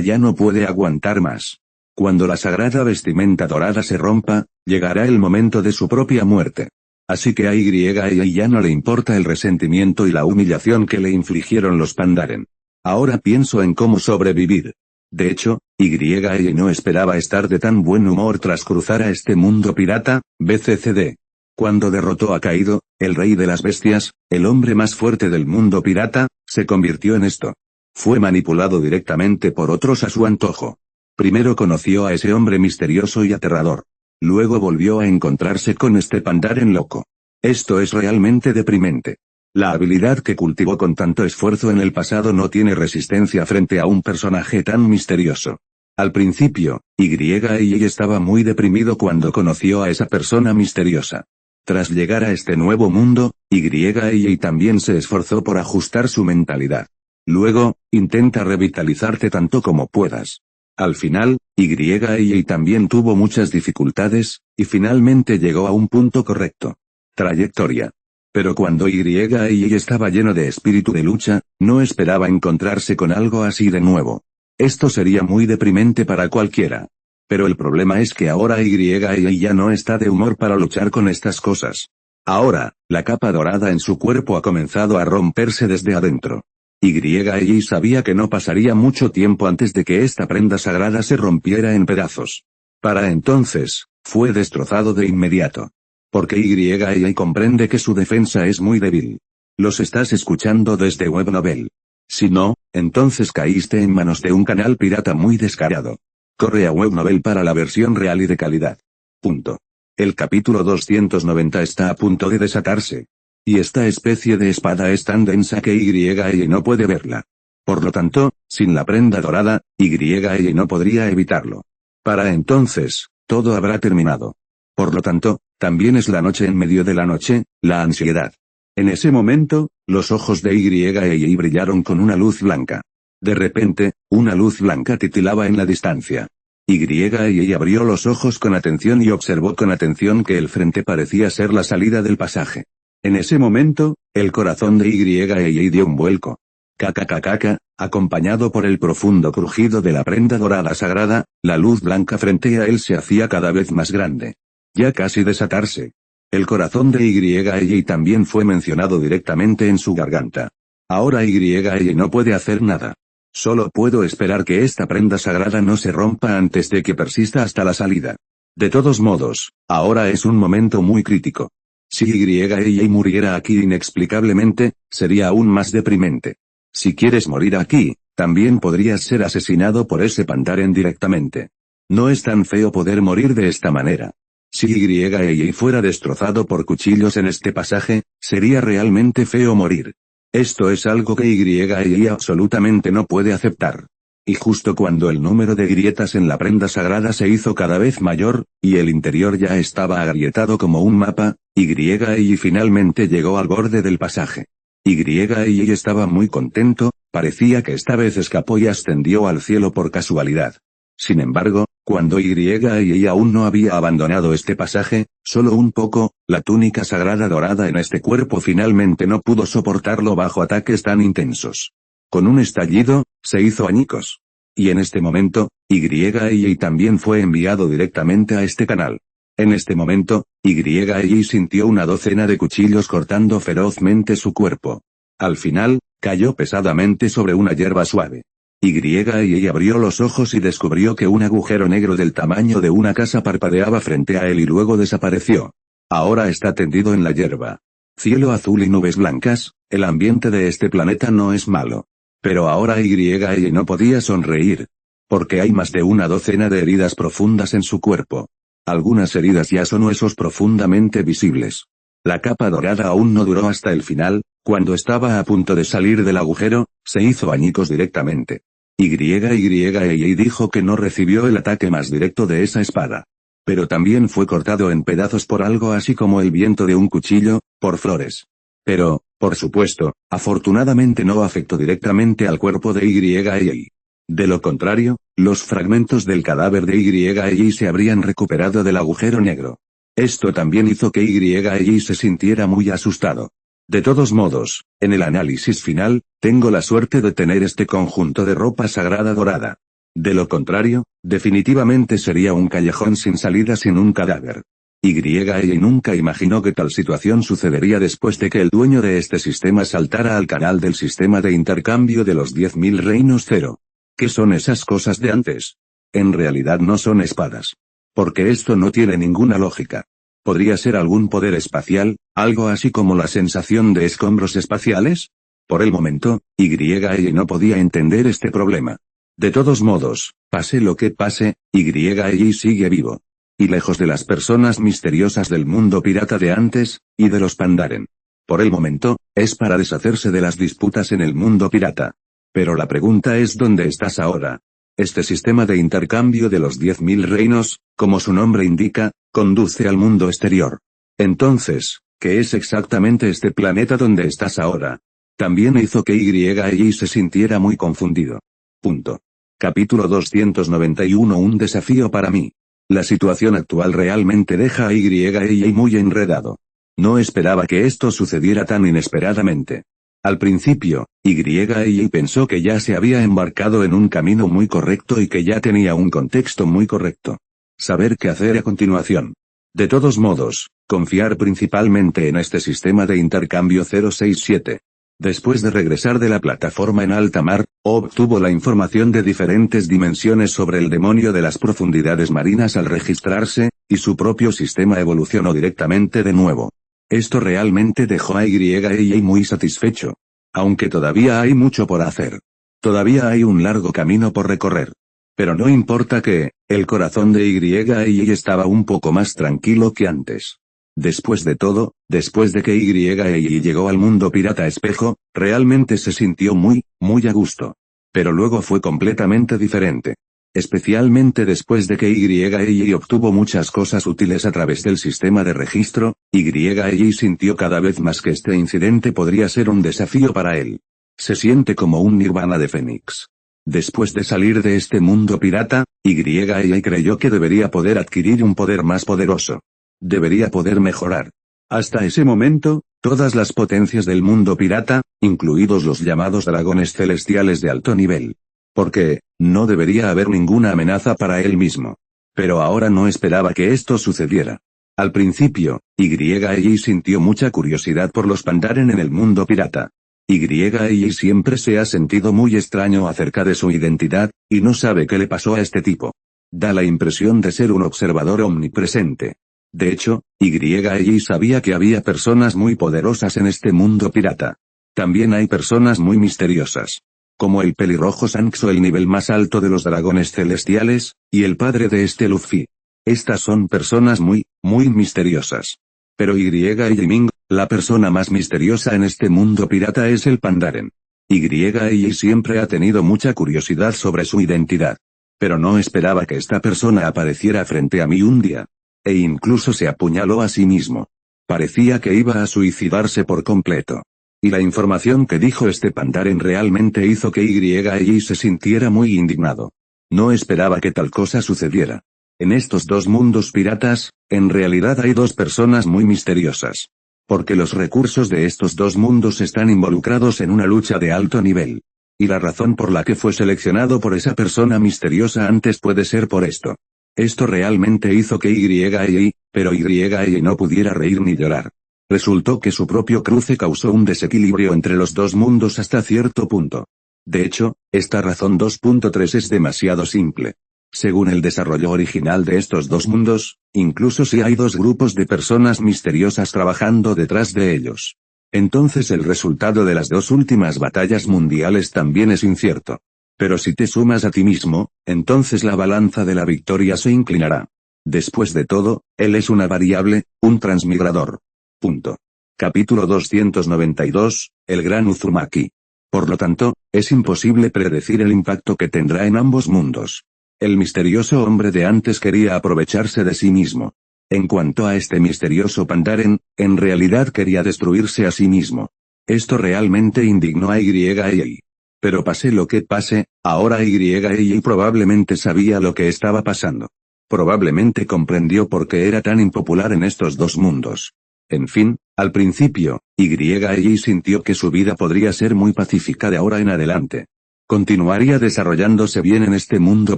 ya no puede aguantar más. Cuando la sagrada vestimenta dorada se rompa, llegará el momento de su propia muerte. Así que a YEI ya no le importa el resentimiento y la humillación que le infligieron los Pandaren. Ahora pienso en cómo sobrevivir. De hecho, YEI no esperaba estar de tan buen humor tras cruzar a este mundo pirata, BCCD. Cuando derrotó a Kaido, el rey de las bestias, el hombre más fuerte del mundo pirata, se convirtió en esto. Fue manipulado directamente por otros a su antojo. Primero conoció a ese hombre misterioso y aterrador. Luego volvió a encontrarse con este Pandaren loco. Esto es realmente deprimente. La habilidad que cultivó con tanto esfuerzo en el pasado no tiene resistencia frente a un personaje tan misterioso. Al principio, YEI estaba muy deprimido cuando conoció a esa persona misteriosa. Tras llegar a este nuevo mundo, YEI también se esforzó por ajustar su mentalidad. Luego, intenta revitalizarte tanto como puedas. Al final, YEI también tuvo muchas dificultades, y finalmente llegó a un punto correcto. Trayectoria. Pero cuando YEI estaba lleno de espíritu de lucha, no esperaba encontrarse con algo así de nuevo. Esto sería muy deprimente para cualquiera. Pero el problema es que ahora YEI ya no está de humor para luchar con estas cosas. Ahora, la capa dorada en su cuerpo ha comenzado a romperse desde adentro. YEI sabía que no pasaría mucho tiempo antes de que esta prenda sagrada se rompiera en pedazos. Para entonces, fue destrozado de inmediato. Porque YEI comprende que su defensa es muy débil. Los estás escuchando desde Webnovel. Si no, entonces caíste en manos de un canal pirata muy descarado. Corre a Webnovel para la versión real y de calidad. Punto. El capítulo 290 está a punto de desatarse. Y esta especie de espada es tan densa que YEI no puede verla. Por lo tanto, sin la prenda dorada, YEI no podría evitarlo. Para entonces, todo habrá terminado. Por lo tanto, también es la noche en medio de la noche, la ansiedad. En ese momento, los ojos de YEI brillaron con una luz blanca. De repente, una luz blanca titilaba en la distancia. YEI abrió los ojos con atención y observó con atención que el frente parecía ser la salida del pasaje. En ese momento, el corazón de YEI dio un vuelco. Kakakakaka, acompañado por el profundo crujido de la prenda dorada sagrada, la luz blanca frente a él se hacía cada vez más grande. Ya casi desatarse. El corazón de YEI también fue mencionado directamente en su garganta. Ahora YEI no puede hacer nada. Solo puedo esperar que esta prenda sagrada no se rompa antes de que persista hasta la salida. De todos modos, ahora es un momento muy crítico. Si YEI muriera aquí inexplicablemente, sería aún más deprimente. Si quieres morir aquí, también podrías ser asesinado por ese Pandaren directamente. No es tan feo poder morir de esta manera. Si YEI fuera destrozado por cuchillos en este pasaje, sería realmente feo morir. Esto es algo que YEI absolutamente no puede aceptar. Y justo cuando el número de grietas en la prenda sagrada se hizo cada vez mayor, y el interior ya estaba agrietado como un mapa, YEI finalmente llegó al borde del pasaje. YEI estaba muy contento, parecía que esta vez escapó y ascendió al cielo por casualidad. Sin embargo, cuando YEI aún no había abandonado este pasaje, solo un poco, la túnica sagrada dorada en este cuerpo finalmente no pudo soportarlo bajo ataques tan intensos. Con un estallido, se hizo añicos. Y en este momento, YEI también fue enviado directamente a este canal. En este momento, YEI sintió una docena de cuchillos cortando ferozmente su cuerpo. Al final, cayó pesadamente sobre una hierba suave. YEI abrió los ojos y descubrió que un agujero negro del tamaño de una casa parpadeaba frente a él y luego desapareció. Ahora está tendido en la hierba. Cielo azul y nubes blancas, el ambiente de este planeta no es malo. Pero ahora YEI no podía sonreír. Porque hay más de una docena de heridas profundas en su cuerpo. Algunas heridas ya son huesos profundamente visibles. La capa dorada aún no duró hasta el final, cuando estaba a punto de salir del agujero, se hizo añicos directamente. YEI dijo que no recibió el ataque más directo de esa espada. Pero también fue cortado en pedazos por algo así como el viento de un cuchillo, por flores. Pero, por supuesto, afortunadamente no afectó directamente al cuerpo de YEI. De lo contrario, los fragmentos del cadáver de YEI se habrían recuperado del agujero negro. Esto también hizo que YEI se sintiera muy asustado. De todos modos, en el análisis final, tengo la suerte de tener este conjunto de ropa sagrada dorada. De lo contrario, definitivamente sería un callejón sin salida sin un cadáver. YEI nunca imaginó que tal situación sucedería después de que el dueño de este sistema saltara al canal del sistema de intercambio de los 10.000 reinos cero. ¿Qué son esas cosas de antes? En realidad no son espadas. Porque esto no tiene ninguna lógica. ¿Podría ser algún poder espacial, algo así como la sensación de escombros espaciales? Por el momento, YEI no podía entender este problema. De todos modos, pase lo que pase, YEI sigue vivo. Y lejos de las personas misteriosas del mundo pirata de antes, y de los Pandaren. Por el momento, es para deshacerse de las disputas en el mundo pirata. Pero la pregunta es ¿dónde estás ahora? Este sistema de intercambio de los 10.000 reinos, como su nombre indica, conduce al mundo exterior. Entonces, ¿qué es exactamente este planeta donde estás ahora? También hizo que YEI se sintiera muy confundido. Punto. Capítulo 291 Un desafío para mí. La situación actual realmente deja a YEI muy enredado. No esperaba que esto sucediera tan inesperadamente. Al principio, YEI pensó que ya se había embarcado en un camino muy correcto y que ya tenía un contexto muy correcto. Saber qué hacer a continuación. De todos modos, confiar principalmente en este sistema de intercambio 067. Después de regresar de la plataforma en alta mar, obtuvo la información de diferentes dimensiones sobre el demonio de las profundidades marinas al registrarse, y su propio sistema evolucionó directamente de nuevo. Esto realmente dejó a YEI muy satisfecho. Aunque todavía hay mucho por hacer. Todavía hay un largo camino por recorrer. Pero no importa que, el corazón de YEI estaba un poco más tranquilo que antes. Después de todo, después de que YEI llegó al mundo pirata espejo, realmente se sintió muy a gusto. Pero luego fue completamente diferente. Especialmente después de que YEI obtuvo muchas cosas útiles a través del sistema de registro, YEI sintió cada vez más que este incidente podría ser un desafío para él. Se siente como un nirvana de Fénix. Después de salir de este mundo pirata, YEI creyó que debería poder adquirir un poder más poderoso. Debería poder mejorar. Hasta ese momento, todas las potencias del mundo pirata, incluidos los llamados dragones celestiales de alto nivel. Porque, no debería haber ninguna amenaza para él mismo. Pero ahora no esperaba que esto sucediera. Al principio, YEI sintió mucha curiosidad por los Pandaren en el mundo pirata. YEI siempre se ha sentido muy extraño acerca de su identidad, y no sabe qué le pasó a este tipo. Da la impresión de ser un observador omnipresente. De hecho, YEI sabía que había personas muy poderosas en este mundo pirata. También hay personas muy misteriosas. Como el pelirrojo Shanks, el nivel más alto de los dragones celestiales, y el padre de este Luffy. Estas son personas muy misteriosas. Pero YEI Ming, la persona más misteriosa en este mundo pirata es el Pandaren. YEI siempre ha tenido mucha curiosidad sobre su identidad. Pero no esperaba que esta persona apareciera frente a mí un día. E incluso se apuñaló a sí mismo. Parecía que iba a suicidarse por completo. Y la información que dijo este Pandaren realmente hizo que YEI se sintiera muy indignado. No esperaba que tal cosa sucediera. En estos dos mundos piratas, en realidad hay dos personas muy misteriosas. Porque los recursos de estos dos mundos están involucrados en una lucha de alto nivel. y la razón por la que fue seleccionado por esa persona misteriosa antes puede ser por esto. Esto realmente hizo que Y, pero Y no pudiera reír ni llorar. Resultó que su propio cruce causó un desequilibrio entre los dos mundos hasta cierto punto. De hecho, esta razón 2.3 es demasiado simple. Según el desarrollo original de estos dos mundos, incluso si hay dos grupos de personas misteriosas trabajando detrás de ellos, entonces el resultado de las dos últimas batallas mundiales también es incierto. Pero si te sumas a ti mismo, entonces la balanza de la victoria se inclinará. Después de todo, él es una variable, un transmigrador. Punto. Capítulo 292, el Gran Uzumaki. Por lo tanto, es imposible predecir el impacto que tendrá en ambos mundos. El misterioso hombre de antes quería aprovecharse de sí mismo. En cuanto a este misterioso Pandaren, en realidad quería destruirse a sí mismo. Esto realmente indignó a Y. Pero pase lo que pase, ahora Y probablemente sabía lo que estaba pasando. Probablemente comprendió por qué era tan impopular en estos dos mundos. En fin, al principio, Y sintió que su vida podría ser muy pacífica de ahora en adelante. Continuaría desarrollándose bien en este mundo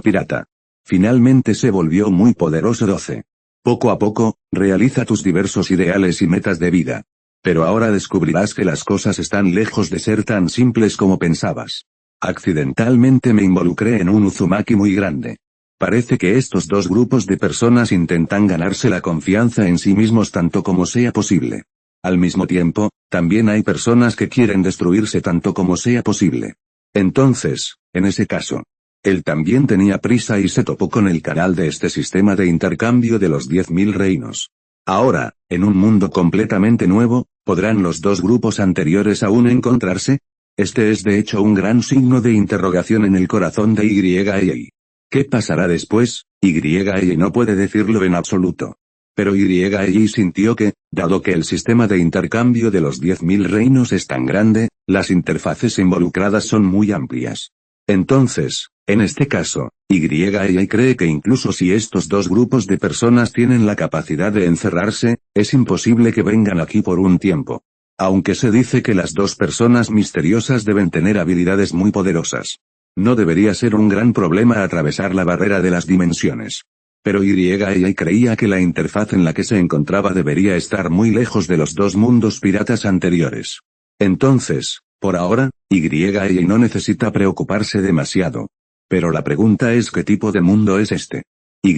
pirata. Finalmente se volvió muy poderoso 12. Poco a poco, realiza tus diversos ideales y metas de vida. Pero ahora descubrirás que las cosas están lejos de ser tan simples como pensabas. Accidentalmente me involucré en un Uzumaki muy grande. Parece que estos dos grupos de personas intentan ganarse la confianza en sí mismos tanto como sea posible. Al mismo tiempo, también hay personas que quieren destruirse tanto como sea posible. Entonces, en ese caso, él también tenía prisa y se topó con el canal de este sistema de intercambio de los 10.000 reinos. Ahora, en un mundo completamente nuevo, ¿podrán los dos grupos anteriores aún encontrarse? Este es de hecho un gran signo de interrogación en el corazón de Y. ¿Qué pasará después? Y no puede decirlo en absoluto. Pero Y sintió que, dado que el sistema de intercambio de los 10.000 reinos es tan grande, las interfaces involucradas son muy amplias. Entonces, en este caso, Y cree que incluso si estos dos grupos de personas tienen la capacidad de encerrarse, es imposible que vengan aquí por un tiempo. Aunque se dice que las dos personas misteriosas deben tener habilidades muy poderosas. No debería ser un gran problema atravesar la barrera de las dimensiones. Pero Y creía que la interfaz en la que se encontraba debería estar muy lejos de los dos mundos piratas anteriores. Entonces, por ahora, Y no necesita preocuparse demasiado. Pero la pregunta es ¿qué tipo de mundo es este? Y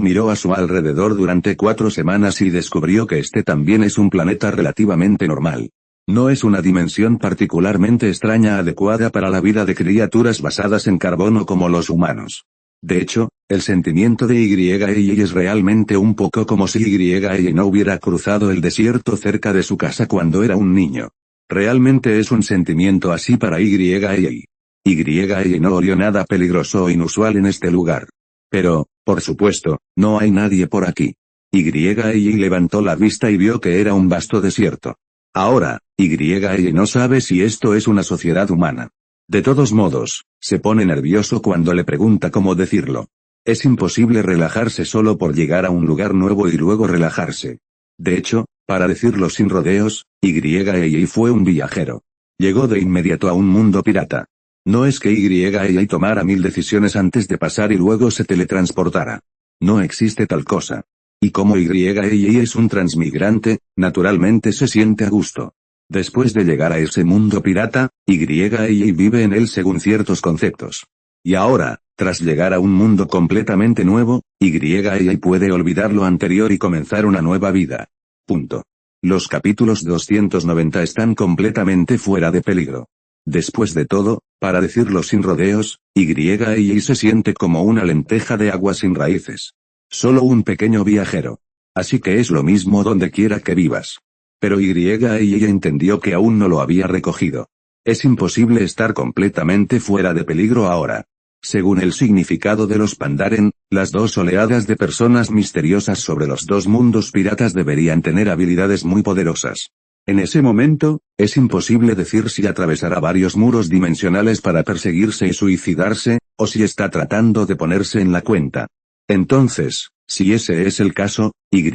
miró a su alrededor durante 4 semanas y descubrió que este también es un planeta relativamente normal. No es una dimensión particularmente extraña adecuada para la vida de criaturas basadas en carbono como los humanos. De hecho, el sentimiento de Y es realmente un poco como si Y no hubiera cruzado el desierto cerca de su casa cuando era un niño. Realmente es un sentimiento así para Y. Y no olió nada peligroso o inusual en este lugar. Pero, por supuesto, no hay nadie por aquí. Y levantó la vista y vio que era un vasto desierto. Ahora, Y no sabe si esto es una sociedad humana. De todos modos, se pone nervioso cuando le pregunta cómo decirlo. Es imposible relajarse solo por llegar a un lugar nuevo y luego relajarse. De hecho, para decirlo sin rodeos, Y fue un viajero. Llegó de inmediato a un mundo pirata. No es que Y tomara 1000 decisiones antes de pasar y luego se teletransportara. No existe tal cosa. Y como Y es un transmigrante, naturalmente se siente a gusto. Después de llegar a ese mundo pirata, Y vive en él según ciertos conceptos. Y ahora, tras llegar a un mundo completamente nuevo, Y puede olvidar lo anterior y comenzar una nueva vida. Punto. Los capítulos 290 están completamente fuera de peligro. Después de todo, para decirlo sin rodeos, Y se siente como una lenteja de agua sin raíces. Solo un pequeño viajero. Así que es lo mismo donde quiera que vivas. Pero Y entendió que aún no lo había recogido. Es imposible estar completamente fuera de peligro ahora. Según el significado de los Pandaren, las dos oleadas de personas misteriosas sobre los dos mundos piratas deberían tener habilidades muy poderosas. En ese momento, es imposible decir si atravesará varios muros dimensionales para perseguirse y suicidarse, o si está tratando de ponerse en la cuenta. Entonces, si ese es el caso, Y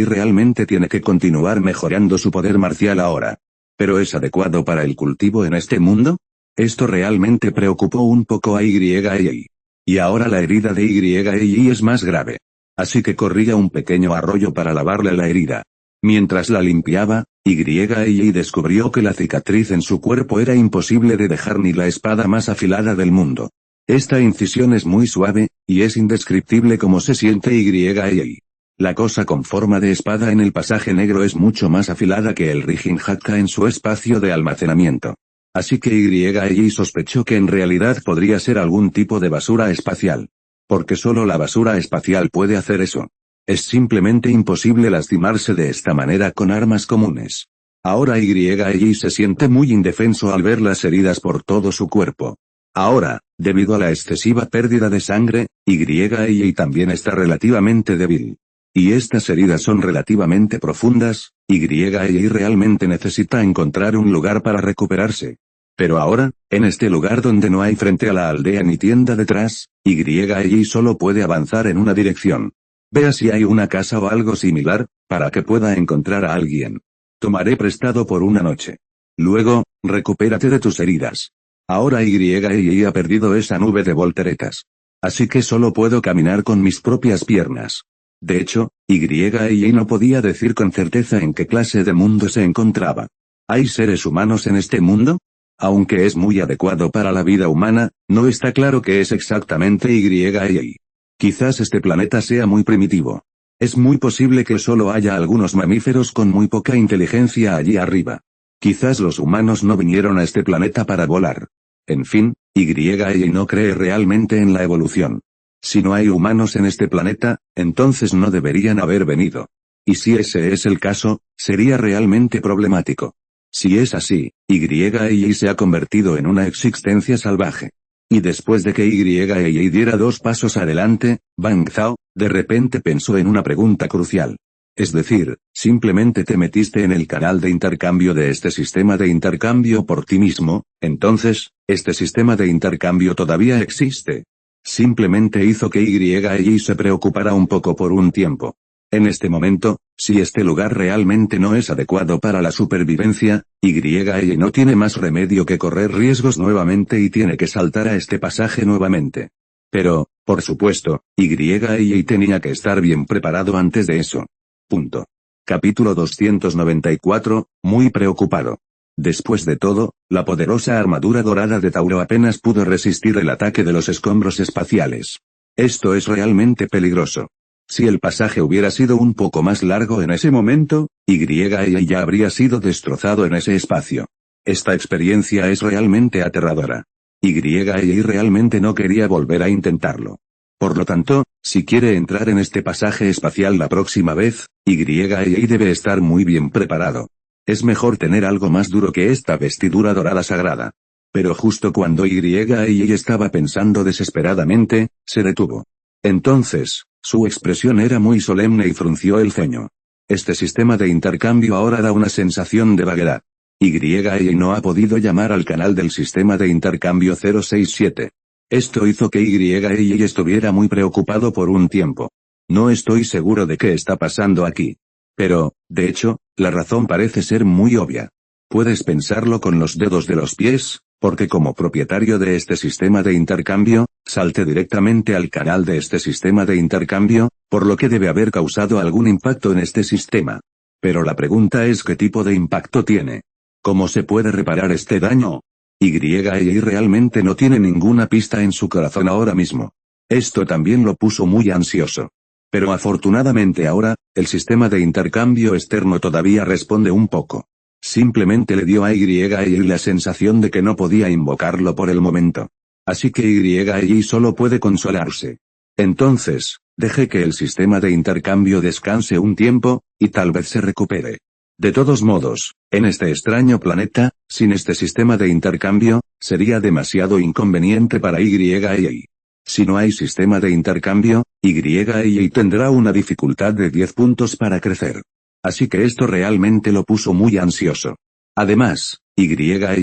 realmente tiene que continuar mejorando su poder marcial ahora. ¿Pero es adecuado para el cultivo en este mundo? Esto realmente preocupó un poco a Y. Y ahora la herida de Y es más grave. Así que corría un pequeño arroyo para lavarle la herida. Mientras la limpiaba, Y descubrió que la cicatriz en su cuerpo era imposible de dejar ni la espada más afilada del mundo. Esta incisión es muy suave, y es indescriptible cómo se siente Y. La cosa con forma de espada en el pasaje negro es mucho más afilada que el Rijin Hakka en su espacio de almacenamiento. Así que Y sospechó que en realidad podría ser algún tipo de basura espacial. Porque solo la basura espacial puede hacer eso. Es simplemente imposible lastimarse de esta manera con armas comunes. Ahora Y se siente muy indefenso al ver las heridas por todo su cuerpo. Ahora, debido a la excesiva pérdida de sangre, Y también está relativamente débil. Y estas heridas son relativamente profundas, Y realmente necesita encontrar un lugar para recuperarse. Pero ahora, en este lugar donde no hay frente a la aldea ni tienda detrás, Y solo puede avanzar en una dirección. Vea si hay una casa o algo similar, para que pueda encontrar a alguien. Tomaré prestado por una noche. Luego, recupérate de tus heridas. Ahora Y ha perdido esa nube de volteretas. Así que solo puedo caminar con mis propias piernas. De hecho, Y no podía decir con certeza en qué clase de mundo se encontraba. ¿Hay seres humanos en este mundo? Aunque es muy adecuado para la vida humana, no está claro qué es exactamente Y. Quizás este planeta sea muy primitivo. Es muy posible que solo haya algunos mamíferos con muy poca inteligencia allí arriba. Quizás los humanos no vinieron a este planeta para volar. En fin, Y no cree realmente en la evolución. Si no hay humanos en este planeta, entonces no deberían haber venido. Y si ese es el caso, sería realmente problemático. Si es así, Y se ha convertido en una existencia salvaje. Y después de que Y diera 2 pasos adelante, Bang Zhao, de repente pensó en una pregunta crucial. Es decir, simplemente te metiste en el canal de intercambio de este sistema de intercambio por ti mismo, entonces, ¿este sistema de intercambio todavía existe? Simplemente hizo que Y se preocupara un poco por un tiempo. En este momento, si este lugar realmente no es adecuado para la supervivencia, Y no tiene más remedio que correr riesgos nuevamente y tiene que saltar a este pasaje nuevamente. Pero, por supuesto, Y tenía que estar bien preparado antes de eso. Punto. Capítulo 294, muy preocupado. Después de todo, la poderosa armadura dorada de Tauro apenas pudo resistir el ataque de los escombros espaciales. Esto es realmente peligroso. Si el pasaje hubiera sido un poco más largo en ese momento, Y ya habría sido destrozado en ese espacio. Esta experiencia es realmente aterradora. Y realmente no quería volver a intentarlo. Por lo tanto, si quiere entrar en este pasaje espacial la próxima vez, Y debe estar muy bien preparado. Es mejor tener algo más duro que esta vestidura dorada sagrada. Pero justo cuando Y estaba pensando desesperadamente, se detuvo. Entonces, su expresión era muy solemne y frunció el ceño. Este sistema de intercambio ahora da una sensación de vaguedad. Y no ha podido llamar al canal del sistema de intercambio 067. Esto hizo que Y estuviera muy preocupado por un tiempo. No estoy seguro de qué está pasando aquí. Pero, de hecho, la razón parece ser muy obvia. Puedes pensarlo con los dedos de los pies, porque como propietario de este sistema de intercambio, salte directamente al canal de este sistema de intercambio, por lo que debe haber causado algún impacto en este sistema. Pero la pregunta es qué tipo de impacto tiene. ¿Cómo se puede reparar este daño? Y realmente no tiene ninguna pista en su corazón ahora mismo. Esto también lo puso muy ansioso. Pero afortunadamente ahora, el sistema de intercambio externo todavía responde un poco. Simplemente le dio a Y la sensación de que no podía invocarlo por el momento. Así que Y solo puede consolarse. Entonces, deje que el sistema de intercambio descanse un tiempo, y tal vez se recupere. De todos modos, en este extraño planeta, sin este sistema de intercambio, sería demasiado inconveniente para Y. Si no hay sistema de intercambio, Y tendrá una dificultad de 10 puntos para crecer. Así que esto realmente lo puso muy ansioso. Además, Y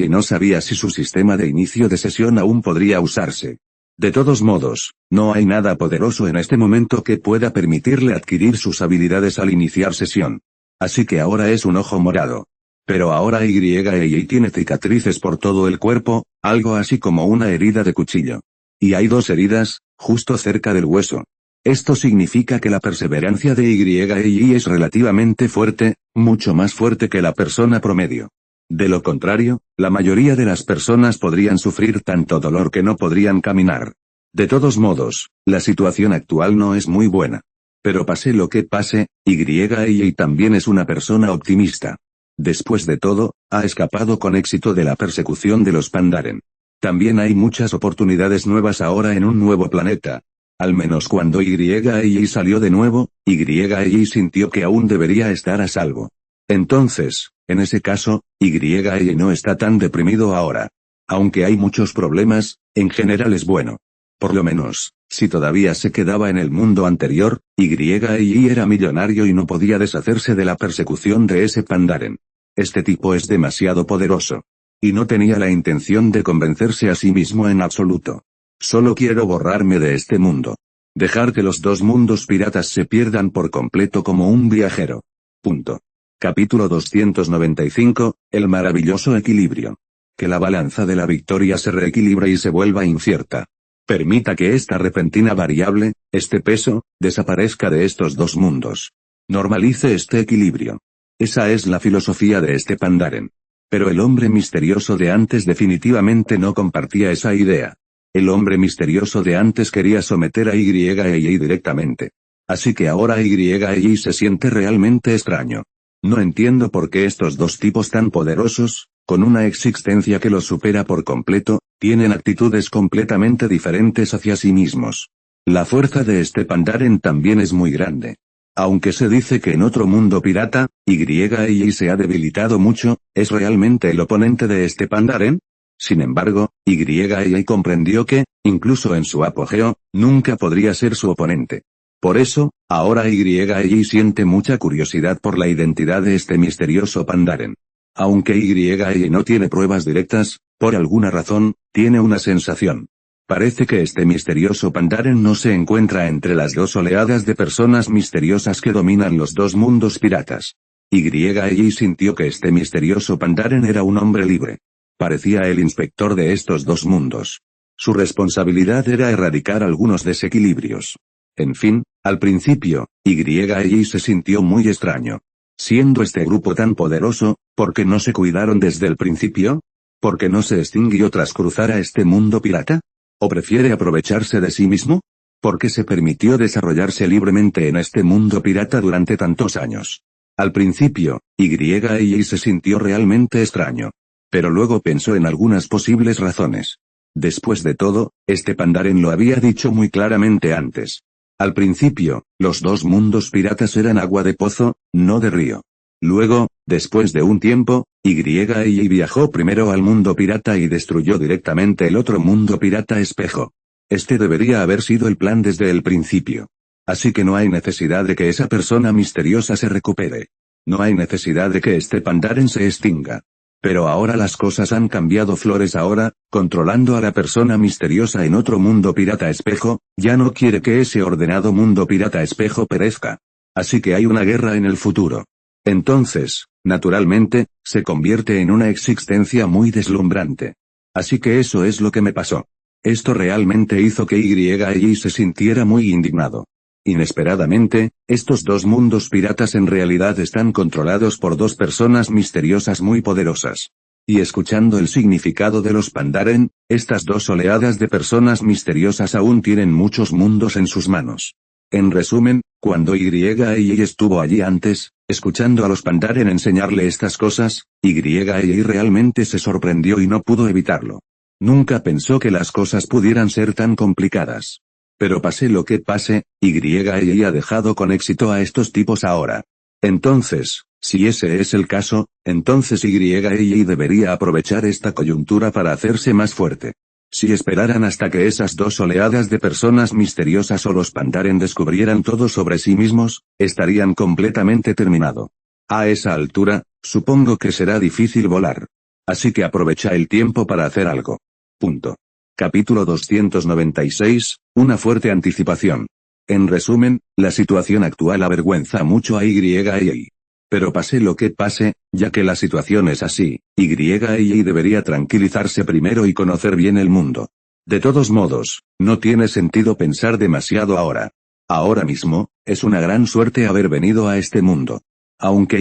no sabía si su sistema de inicio de sesión aún podría usarse. De todos modos, no hay nada poderoso en este momento que pueda permitirle adquirir sus habilidades al iniciar sesión. Así que ahora es un ojo morado. Pero ahora Y tiene cicatrices por todo el cuerpo, Algo así como una herida de cuchillo. Y hay dos heridas, justo cerca del hueso. Esto significa que la perseverancia de YI es relativamente fuerte, mucho más fuerte que la persona promedio. De lo contrario, la mayoría de las personas podrían sufrir tanto dolor que no podrían caminar. De todos modos, la situación actual no es muy buena. Pero pase lo que pase, YI también es una persona optimista. Después de todo, ha escapado con éxito de la persecución de los Pandaren. También hay muchas oportunidades nuevas ahora en un nuevo planeta. Al menos cuando YI salió de nuevo, YI sintió que aún debería estar a salvo. Entonces, en ese caso, YI no está tan deprimido ahora. Aunque hay muchos problemas, en general es bueno. Por lo menos, si todavía se quedaba en el mundo anterior, YI era millonario y no podía deshacerse de la persecución de ese Pandaren. Este tipo es demasiado poderoso. Y no tenía la intención de convencerse a sí mismo en absoluto. Solo quiero borrarme de este mundo. Dejar que los dos mundos piratas se pierdan por completo como un viajero. Punto. Capítulo 295, el maravilloso equilibrio. Que la balanza de la victoria se reequilibre y se vuelva incierta. Permita que esta repentina variable, este peso, desaparezca de estos dos mundos. Normalice este equilibrio. Esa es la filosofía de este Pandaren. Pero el hombre misterioso de antes definitivamente no compartía esa idea. El hombre misterioso de antes quería someter a YI directamente. Así que ahora YI se siente realmente extraño. No entiendo por qué estos dos tipos tan poderosos, con una existencia que los supera por completo, tienen actitudes completamente diferentes hacia sí mismos. La fuerza de este Pandaren también es muy grande. Aunque se dice que en otro mundo pirata, YI se ha debilitado mucho, ¿es realmente el oponente de este Pandaren? Sin embargo, YI comprendió que, incluso en su apogeo, nunca podría ser su oponente. Por eso, ahora YI siente mucha curiosidad por la identidad de este misterioso Pandaren. Aunque YI no tiene pruebas directas, por alguna razón, tiene una sensación. Parece que este misterioso Pandaren no se encuentra entre las dos oleadas de personas misteriosas que dominan los dos mundos piratas. YI sintió que este misterioso Pandaren era un hombre libre. Parecía el inspector de estos dos mundos. Su responsabilidad era erradicar algunos desequilibrios. En fin, al principio, YI se sintió muy extraño. Siendo este grupo tan poderoso, ¿por qué no se cuidaron desde el principio? ¿Por qué no se extinguió tras cruzar a este mundo pirata? ¿O prefiere aprovecharse de sí mismo? ¿Por qué se permitió desarrollarse libremente en este mundo pirata durante tantos años? Al principio, YI se sintió realmente extraño. Pero luego pensó en algunas posibles razones. Después de todo, este Pandaren lo había dicho muy claramente antes. Al principio, los dos mundos piratas eran agua de pozo, no de río. Luego, después de un tiempo, YI viajó primero al mundo pirata y destruyó directamente el otro mundo pirata espejo. Este debería haber sido el plan desde el principio. Así que no hay necesidad de que esa persona misteriosa se recupere. No hay necesidad de que este Pandaren se extinga. Pero ahora las cosas han cambiado. Flores ahora, controlando a la persona misteriosa en otro mundo pirata espejo, ya no quiere que ese ordenado mundo pirata espejo perezca. Así que hay una guerra en el futuro. Entonces, naturalmente, se convierte en una existencia muy deslumbrante. Así que eso es lo que me pasó. Esto realmente hizo que YI se sintiera muy indignado. Inesperadamente, estos dos mundos piratas en realidad están controlados por dos personas misteriosas muy poderosas. Y escuchando el significado de los Pandaren, estas dos oleadas de personas misteriosas aún tienen muchos mundos en sus manos. En resumen, cuando YI estuvo allí antes, escuchando a los Pandaren enseñarle estas cosas, YI realmente se sorprendió y no pudo evitarlo. Nunca pensó que las cosas pudieran ser tan complicadas. Pero pase lo que pase, YI ha dejado con éxito a estos tipos ahora. Entonces, si ese es el caso, entonces YI debería aprovechar esta coyuntura para hacerse más fuerte. Si esperaran hasta que esas dos oleadas de personas misteriosas o los Pandaren descubrieran todo sobre sí mismos, estarían completamente terminado. A esa altura, supongo que será difícil volar. Así que aprovecha el tiempo para hacer algo. Punto. Capítulo 296, una fuerte anticipación. En resumen, la situación actual avergüenza mucho a YI. Pero pase lo que pase, ya que la situación es así, y debería tranquilizarse primero y conocer bien el mundo. De todos modos, no tiene sentido pensar demasiado ahora. Ahora mismo, es una gran suerte haber venido a este mundo. Aunque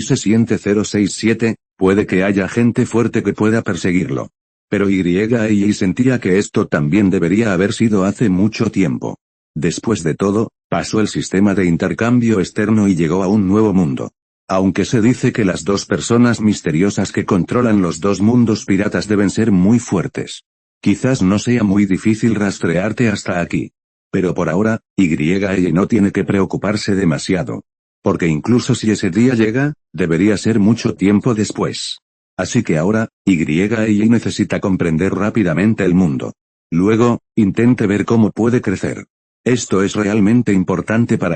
se siente 067, puede que haya gente fuerte que pueda perseguirlo. Pero sentía que esto también debería haber sido hace mucho tiempo. Después de todo, pasó el sistema de intercambio externo y llegó a un nuevo mundo. Aunque se dice que las dos personas misteriosas que controlan los dos mundos piratas deben ser muy fuertes. Quizás no sea muy difícil rastrearte hasta aquí. Pero por ahora, no tiene que preocuparse demasiado. Porque incluso si ese día llega, debería ser mucho tiempo después. Así que ahora, necesita comprender rápidamente el mundo. Luego, intente ver cómo puede crecer. Esto es realmente importante para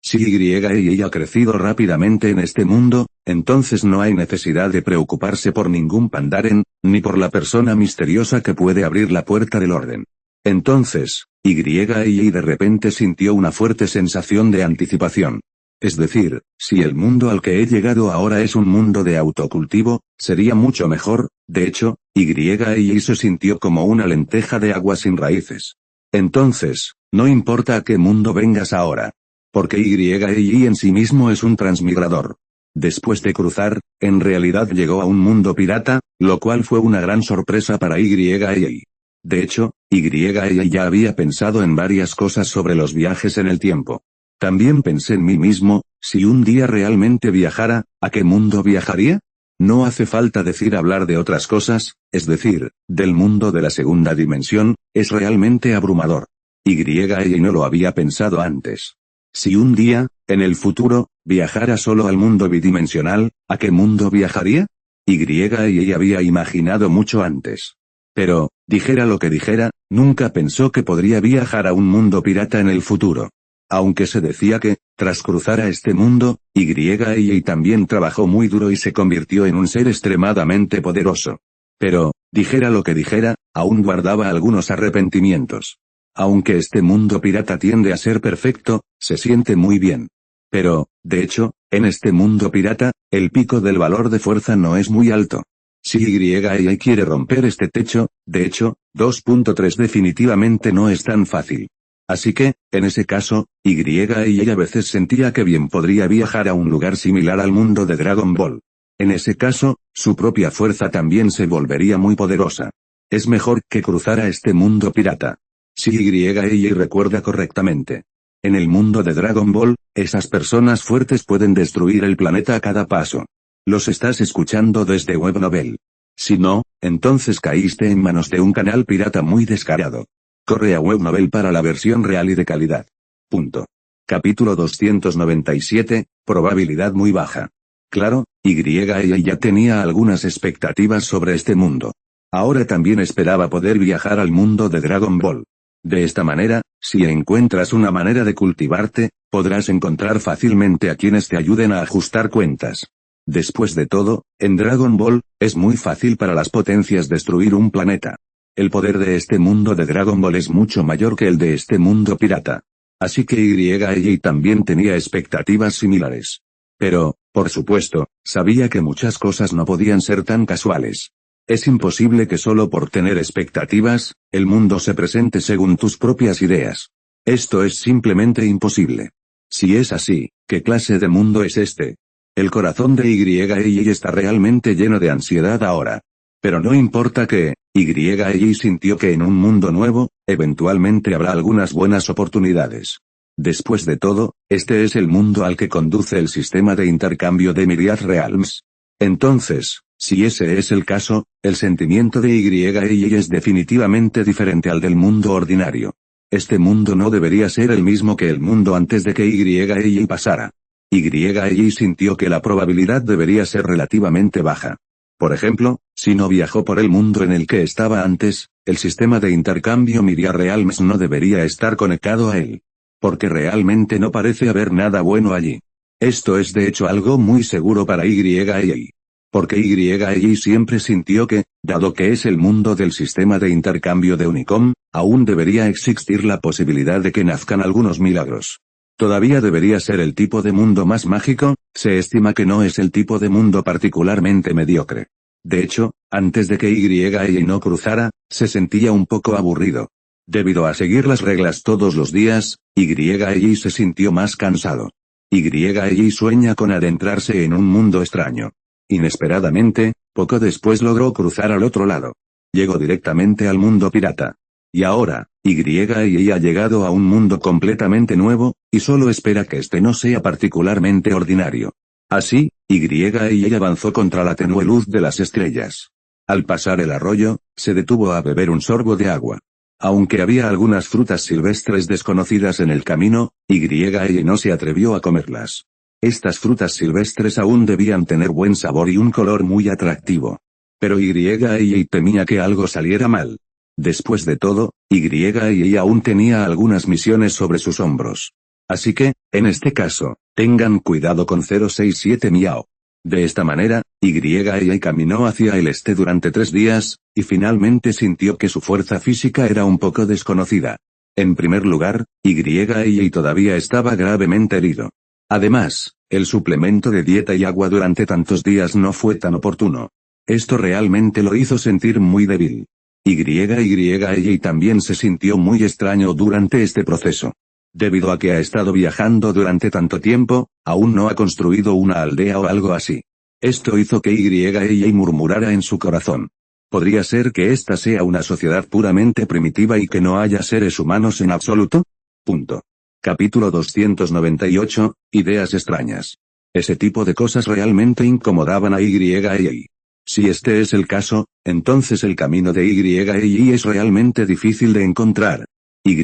Si ha crecido rápidamente en este mundo, entonces no hay necesidad de preocuparse por ningún Pandaren, ni por la persona misteriosa que puede abrir la puerta del orden. Entonces, de repente sintió una fuerte sensación de anticipación. Es decir, si el mundo al que he llegado ahora es un mundo de autocultivo, sería mucho mejor. De hecho, se sintió como una lenteja de agua sin raíces. Entonces, no importa a qué mundo vengas ahora. Porque en sí mismo es un transmigrador. Después de cruzar, en realidad llegó a un mundo pirata, lo cual fue una gran sorpresa para De hecho, ya había pensado en varias cosas sobre los viajes en el tiempo. También pensé en mí mismo, si un día realmente viajara, ¿a qué mundo viajaría? No hace falta hablar de otras cosas, es decir, del mundo de la segunda dimensión, es realmente abrumador. No lo había pensado antes. Si un día, en el futuro, viajara solo al mundo bidimensional, ¿a qué mundo viajaría? Había imaginado mucho antes. Pero, dijera lo que dijera, nunca pensó que podría viajar a un mundo pirata en el futuro. Aunque se decía que, tras cruzar a este mundo, también trabajó muy duro y se convirtió en un ser extremadamente poderoso. Pero, dijera lo que dijera, aún guardaba algunos arrepentimientos. Aunque este mundo pirata tiende a ser perfecto, se siente muy bien. Pero, de hecho, en este mundo pirata, el pico del valor de fuerza no es muy alto. Si quiere romper este techo, de hecho, 2.3 definitivamente no es tan fácil. Así que, en ese caso, a veces sentía que bien podría viajar a un lugar similar al mundo de Dragon Ball. En ese caso, su propia fuerza también se volvería muy poderosa. Es mejor que cruzara este mundo pirata. Si recuerda correctamente. En el mundo de Dragon Ball, esas personas fuertes pueden destruir el planeta a cada paso. Los estás escuchando desde Webnovel. Si no, entonces caíste en manos de un canal pirata muy descarado. Corre a Webnovel para la versión real y de calidad. Punto. Capítulo 297, probabilidad muy baja. Claro, ya tenía algunas expectativas sobre este mundo. Ahora también esperaba poder viajar al mundo de Dragon Ball. De esta manera, si encuentras una manera de cultivarte, podrás encontrar fácilmente a quienes te ayuden a ajustar cuentas. Después de todo, en Dragon Ball, es muy fácil para las potencias destruir un planeta. El poder de este mundo de Dragon Ball es mucho mayor que el de este mundo pirata. Así que también tenía expectativas similares. Pero, por supuesto, sabía que muchas cosas no podían ser tan casuales. Es imposible que solo por tener expectativas, el mundo se presente según tus propias ideas. Esto es simplemente imposible. Si es así, ¿qué clase de mundo es este? El corazón de está realmente lleno de ansiedad ahora. Pero no importa que, sintió que en un mundo nuevo, eventualmente habrá algunas buenas oportunidades. Después de todo, este es el mundo al que conduce el sistema de intercambio de Myriad Realms. Entonces, si ese es el caso, el sentimiento de es definitivamente diferente al del mundo ordinario. Este mundo no debería ser el mismo que el mundo antes de que pasara. Sintió que la probabilidad debería ser relativamente baja. Por ejemplo, si no viajó por el mundo en el que estaba antes, el sistema de intercambio Myriad Realms no debería estar conectado a él. Porque realmente no parece haber nada bueno allí. Esto es de hecho algo muy seguro para Porque siempre sintió que, dado que es el mundo del sistema de intercambio de Unicom, aún debería existir la posibilidad de que nazcan algunos milagros. Todavía debería ser el tipo de mundo más mágico, se estima que no es el tipo de mundo particularmente mediocre. De hecho, antes de que Y no cruzara, se sentía un poco aburrido. Debido a seguir las reglas todos los días, Y se sintió más cansado. Y sueña con adentrarse en un mundo extraño. Inesperadamente, poco después logró cruzar al otro lado. Llegó directamente al mundo pirata. Y ahora, Y ha llegado a un mundo completamente nuevo, y solo espera que este no sea particularmente ordinario. Así, Y avanzó contra la tenue luz de las estrellas. Al pasar el arroyo, se detuvo a beber un sorbo de agua. Aunque había algunas frutas silvestres desconocidas en el camino, Y no se atrevió a comerlas. Estas frutas silvestres aún debían tener buen sabor y un color muy atractivo. Pero Y temía que algo saliera mal. Después de todo, Y aún tenía algunas misiones sobre sus hombros. Así que, en este caso, tengan cuidado con 067 Miao. De esta manera, Y caminó hacia el este durante 3 días, y finalmente sintió que su fuerza física era un poco desconocida. En primer lugar, Y todavía estaba gravemente herido. Además, el suplemento de dieta y agua durante tantos días no fue tan oportuno. Esto realmente lo hizo sentir muy débil. Y también se sintió muy extraño durante este proceso. Debido a que ha estado viajando durante tanto tiempo, aún no ha construido una aldea o algo así. Esto hizo que Y murmurara en su corazón. ¿Podría ser que esta sea una sociedad puramente primitiva y que no haya seres humanos en absoluto? Punto. Capítulo 298, Ideas extrañas. Ese tipo de cosas realmente incomodaban a Y. Si este es el caso, entonces el camino de Y es realmente difícil de encontrar. Y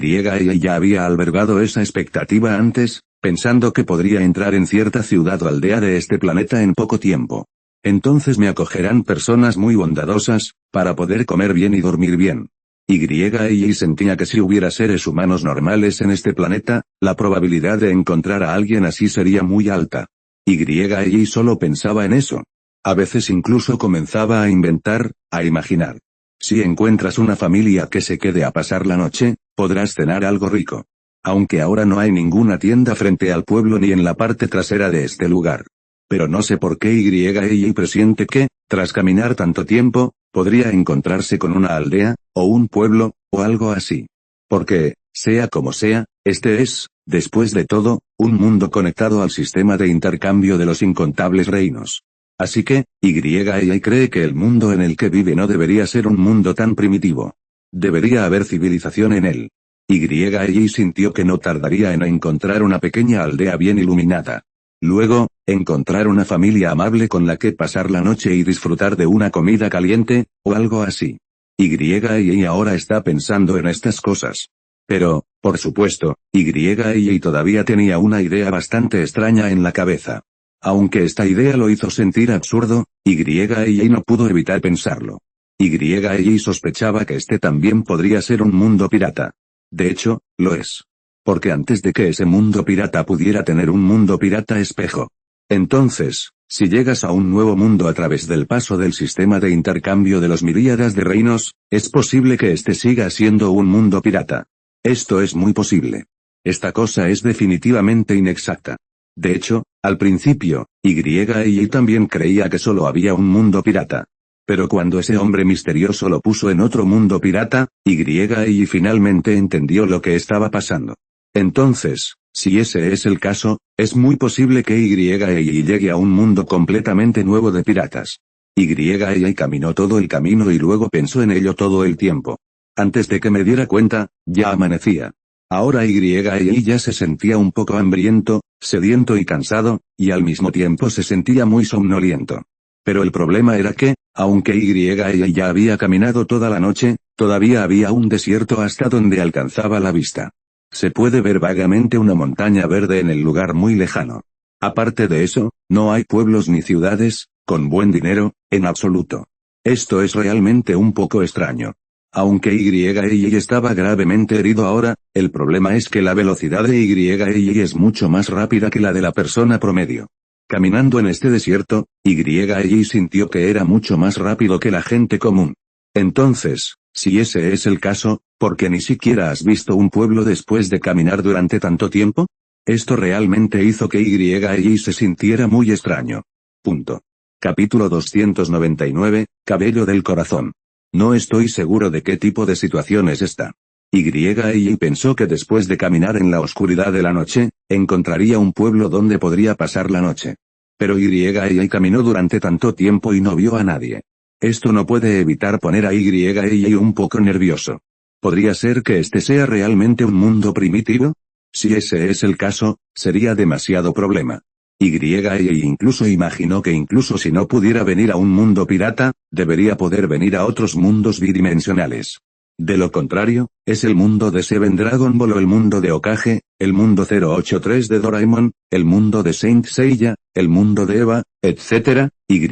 ya había albergado esa expectativa antes, pensando que podría entrar en cierta ciudad o aldea de este planeta en poco tiempo. Entonces me acogerán personas muy bondadosas, para poder comer bien y dormir bien. Y sentía que si hubiera seres humanos normales en este planeta, la probabilidad de encontrar a alguien así sería muy alta. Y solo pensaba en eso. A veces incluso comenzaba a inventar, a imaginar. Si encuentras una familia que se quede a pasar la noche, podrás cenar algo rico. Aunque ahora no hay ninguna tienda frente al pueblo ni en la parte trasera de este lugar. Pero no sé por qué Y presiente que, tras caminar tanto tiempo, podría encontrarse con una aldea, o un pueblo, o algo así. Porque, sea como sea, este es, después de todo, un mundo conectado al sistema de intercambio de los incontables reinos. Así que, Y cree que el mundo en el que vive no debería ser un mundo tan primitivo. Debería haber civilización en él. Y sintió que no tardaría en encontrar una pequeña aldea bien iluminada. Luego, encontrar una familia amable con la que pasar la noche y disfrutar de una comida caliente, o algo así. Y ahora está pensando en estas cosas. Pero, por supuesto, Y todavía tenía una idea bastante extraña en la cabeza. Aunque esta idea lo hizo sentir absurdo, Y no pudo evitar pensarlo. Y sospechaba que este también podría ser un mundo pirata. De hecho, lo es. Porque antes de que ese mundo pirata pudiera tener un mundo pirata espejo. Entonces, si llegas a un nuevo mundo a través del paso del sistema de intercambio de los miríadas de reinos, es posible que este siga siendo un mundo pirata. Esto es muy posible. Esta cosa es definitivamente inexacta. De hecho, al principio, Y también creía que solo había un mundo pirata. Pero cuando ese hombre misterioso lo puso en otro mundo pirata, Y finalmente entendió lo que estaba pasando. Entonces, si ese es el caso, es muy posible que Y llegue a un mundo completamente nuevo de piratas. Y caminó todo el camino y luego pensó en ello todo el tiempo. Antes de que me diera cuenta, ya amanecía. Ahora Y ya se sentía un poco hambriento, sediento y cansado, y al mismo tiempo se sentía muy somnoliento. Pero el problema era que, aunque Y ya había caminado toda la noche, todavía había un desierto hasta donde alcanzaba la vista. Se puede ver vagamente una montaña verde en el lugar muy lejano. Aparte de eso, no hay pueblos ni ciudades, con buen dinero, en absoluto. Esto es realmente un poco extraño. Aunque Y estaba gravemente herido ahora, el problema es que la velocidad de Y es mucho más rápida que la de la persona promedio. Caminando en este desierto, Y sintió que era mucho más rápido que la gente común. Entonces, si ese es el caso, ¿por qué ni siquiera has visto un pueblo después de caminar durante tanto tiempo? Esto realmente hizo que Y se sintiera muy extraño. Punto. Capítulo 299, Cabello del corazón. No estoy seguro de qué tipo de situación es esta. Y pensó que después de caminar en la oscuridad de la noche, encontraría un pueblo donde podría pasar la noche. Pero Y caminó durante tanto tiempo y no vio a nadie. Esto no puede evitar poner a Y un poco nervioso. ¿Podría ser que este sea realmente un mundo primitivo? Si ese es el caso, sería demasiado problema. Y incluso imaginó que incluso si no pudiera venir a un mundo pirata, debería poder venir a otros mundos bidimensionales. De lo contrario, es el mundo de Seven Dragon Ball o el mundo de Hokage, el mundo 083 de Doraemon, el mundo de Saint Seiya, el mundo de Eva, etc. Y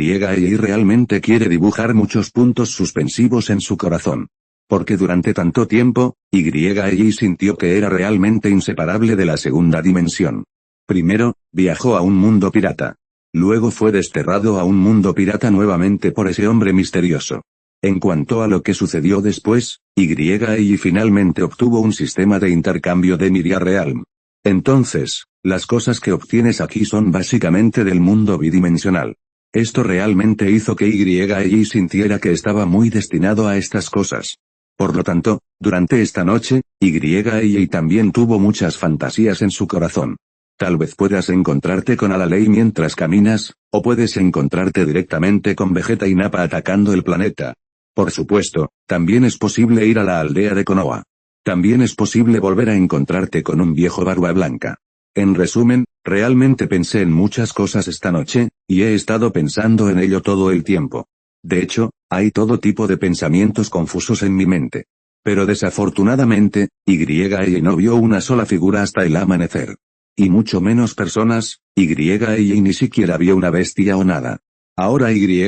realmente quiere dibujar muchos puntos suspensivos en su corazón. Porque durante tanto tiempo, Y sintió que era realmente inseparable de la segunda dimensión. Primero, viajó a un mundo pirata. Luego fue desterrado a un mundo pirata nuevamente por ese hombre misterioso. En cuanto a lo que sucedió después, Y finalmente obtuvo un sistema de intercambio de Miria Realm. Entonces, las cosas que obtienes aquí son básicamente del mundo bidimensional. Esto realmente hizo que Y sintiera que estaba muy destinado a estas cosas. Por lo tanto, durante esta noche, Y también tuvo muchas fantasías en su corazón. Tal vez puedas encontrarte con Adalei mientras caminas, o puedes encontrarte directamente con Vegeta y Nappa atacando el planeta. Por supuesto, también es posible ir a la aldea de Konoha. También es posible volver a encontrarte con un viejo barba blanca. En resumen, realmente pensé en muchas cosas esta noche, y he estado pensando en ello todo el tiempo. De hecho, hay todo tipo de pensamientos confusos en mi mente. Pero desafortunadamente, Y no vio una sola figura hasta el amanecer. Y mucho menos personas, Y ni siquiera vio una bestia o nada. Ahora Y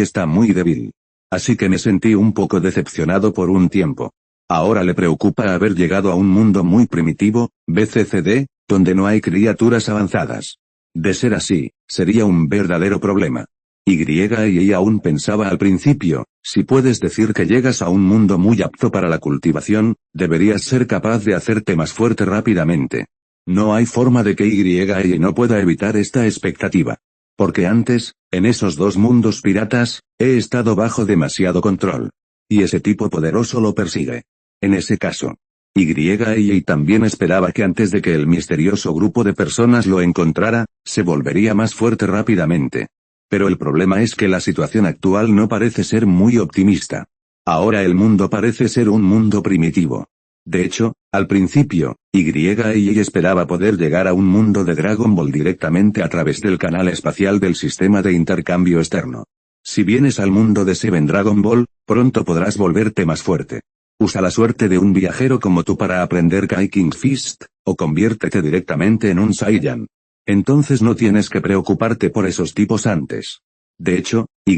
está muy débil. Así que me sentí un poco decepcionado por un tiempo. Ahora le preocupa haber llegado a un mundo muy primitivo, BCCD, donde no hay criaturas avanzadas. De ser así, sería un verdadero problema. Y aún pensaba al principio, si puedes decir que llegas a un mundo muy apto para la cultivación, deberías ser capaz de hacerte más fuerte rápidamente. No hay forma de que Y no pueda evitar esta expectativa. Porque antes, en esos dos mundos piratas, he estado bajo demasiado control. Y ese tipo poderoso lo persigue. En ese caso, Y también esperaba que antes de que el misterioso grupo de personas lo encontrara, se volvería más fuerte rápidamente. Pero el problema es que la situación actual no parece ser muy optimista. Ahora el mundo parece ser un mundo primitivo. De hecho, al principio, Y esperaba poder llegar a un mundo de Dragon Ball directamente a través del canal espacial del sistema de intercambio externo. Si vienes al mundo de Seven Dragon Ball, pronto podrás volverte más fuerte. Usa la suerte de un viajero como tú para aprender Kai King Fist, o conviértete directamente en un Saiyan. Entonces no tienes que preocuparte por esos tipos antes. De hecho, Y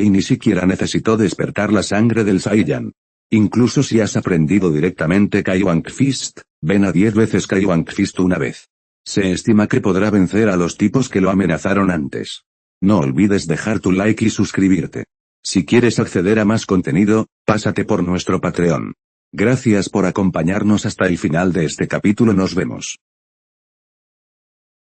ni siquiera necesitó despertar la sangre del Saiyan. Incluso si has aprendido directamente Kaiwang Fist, ven a 10 veces Kaiwang Fist una vez. Se estima que podrá vencer a los tipos que lo amenazaron antes. No olvides dejar tu like y suscribirte. Si quieres acceder a más contenido, pásate por nuestro Patreon. Gracias por acompañarnos hasta el final de este capítulo, nos vemos.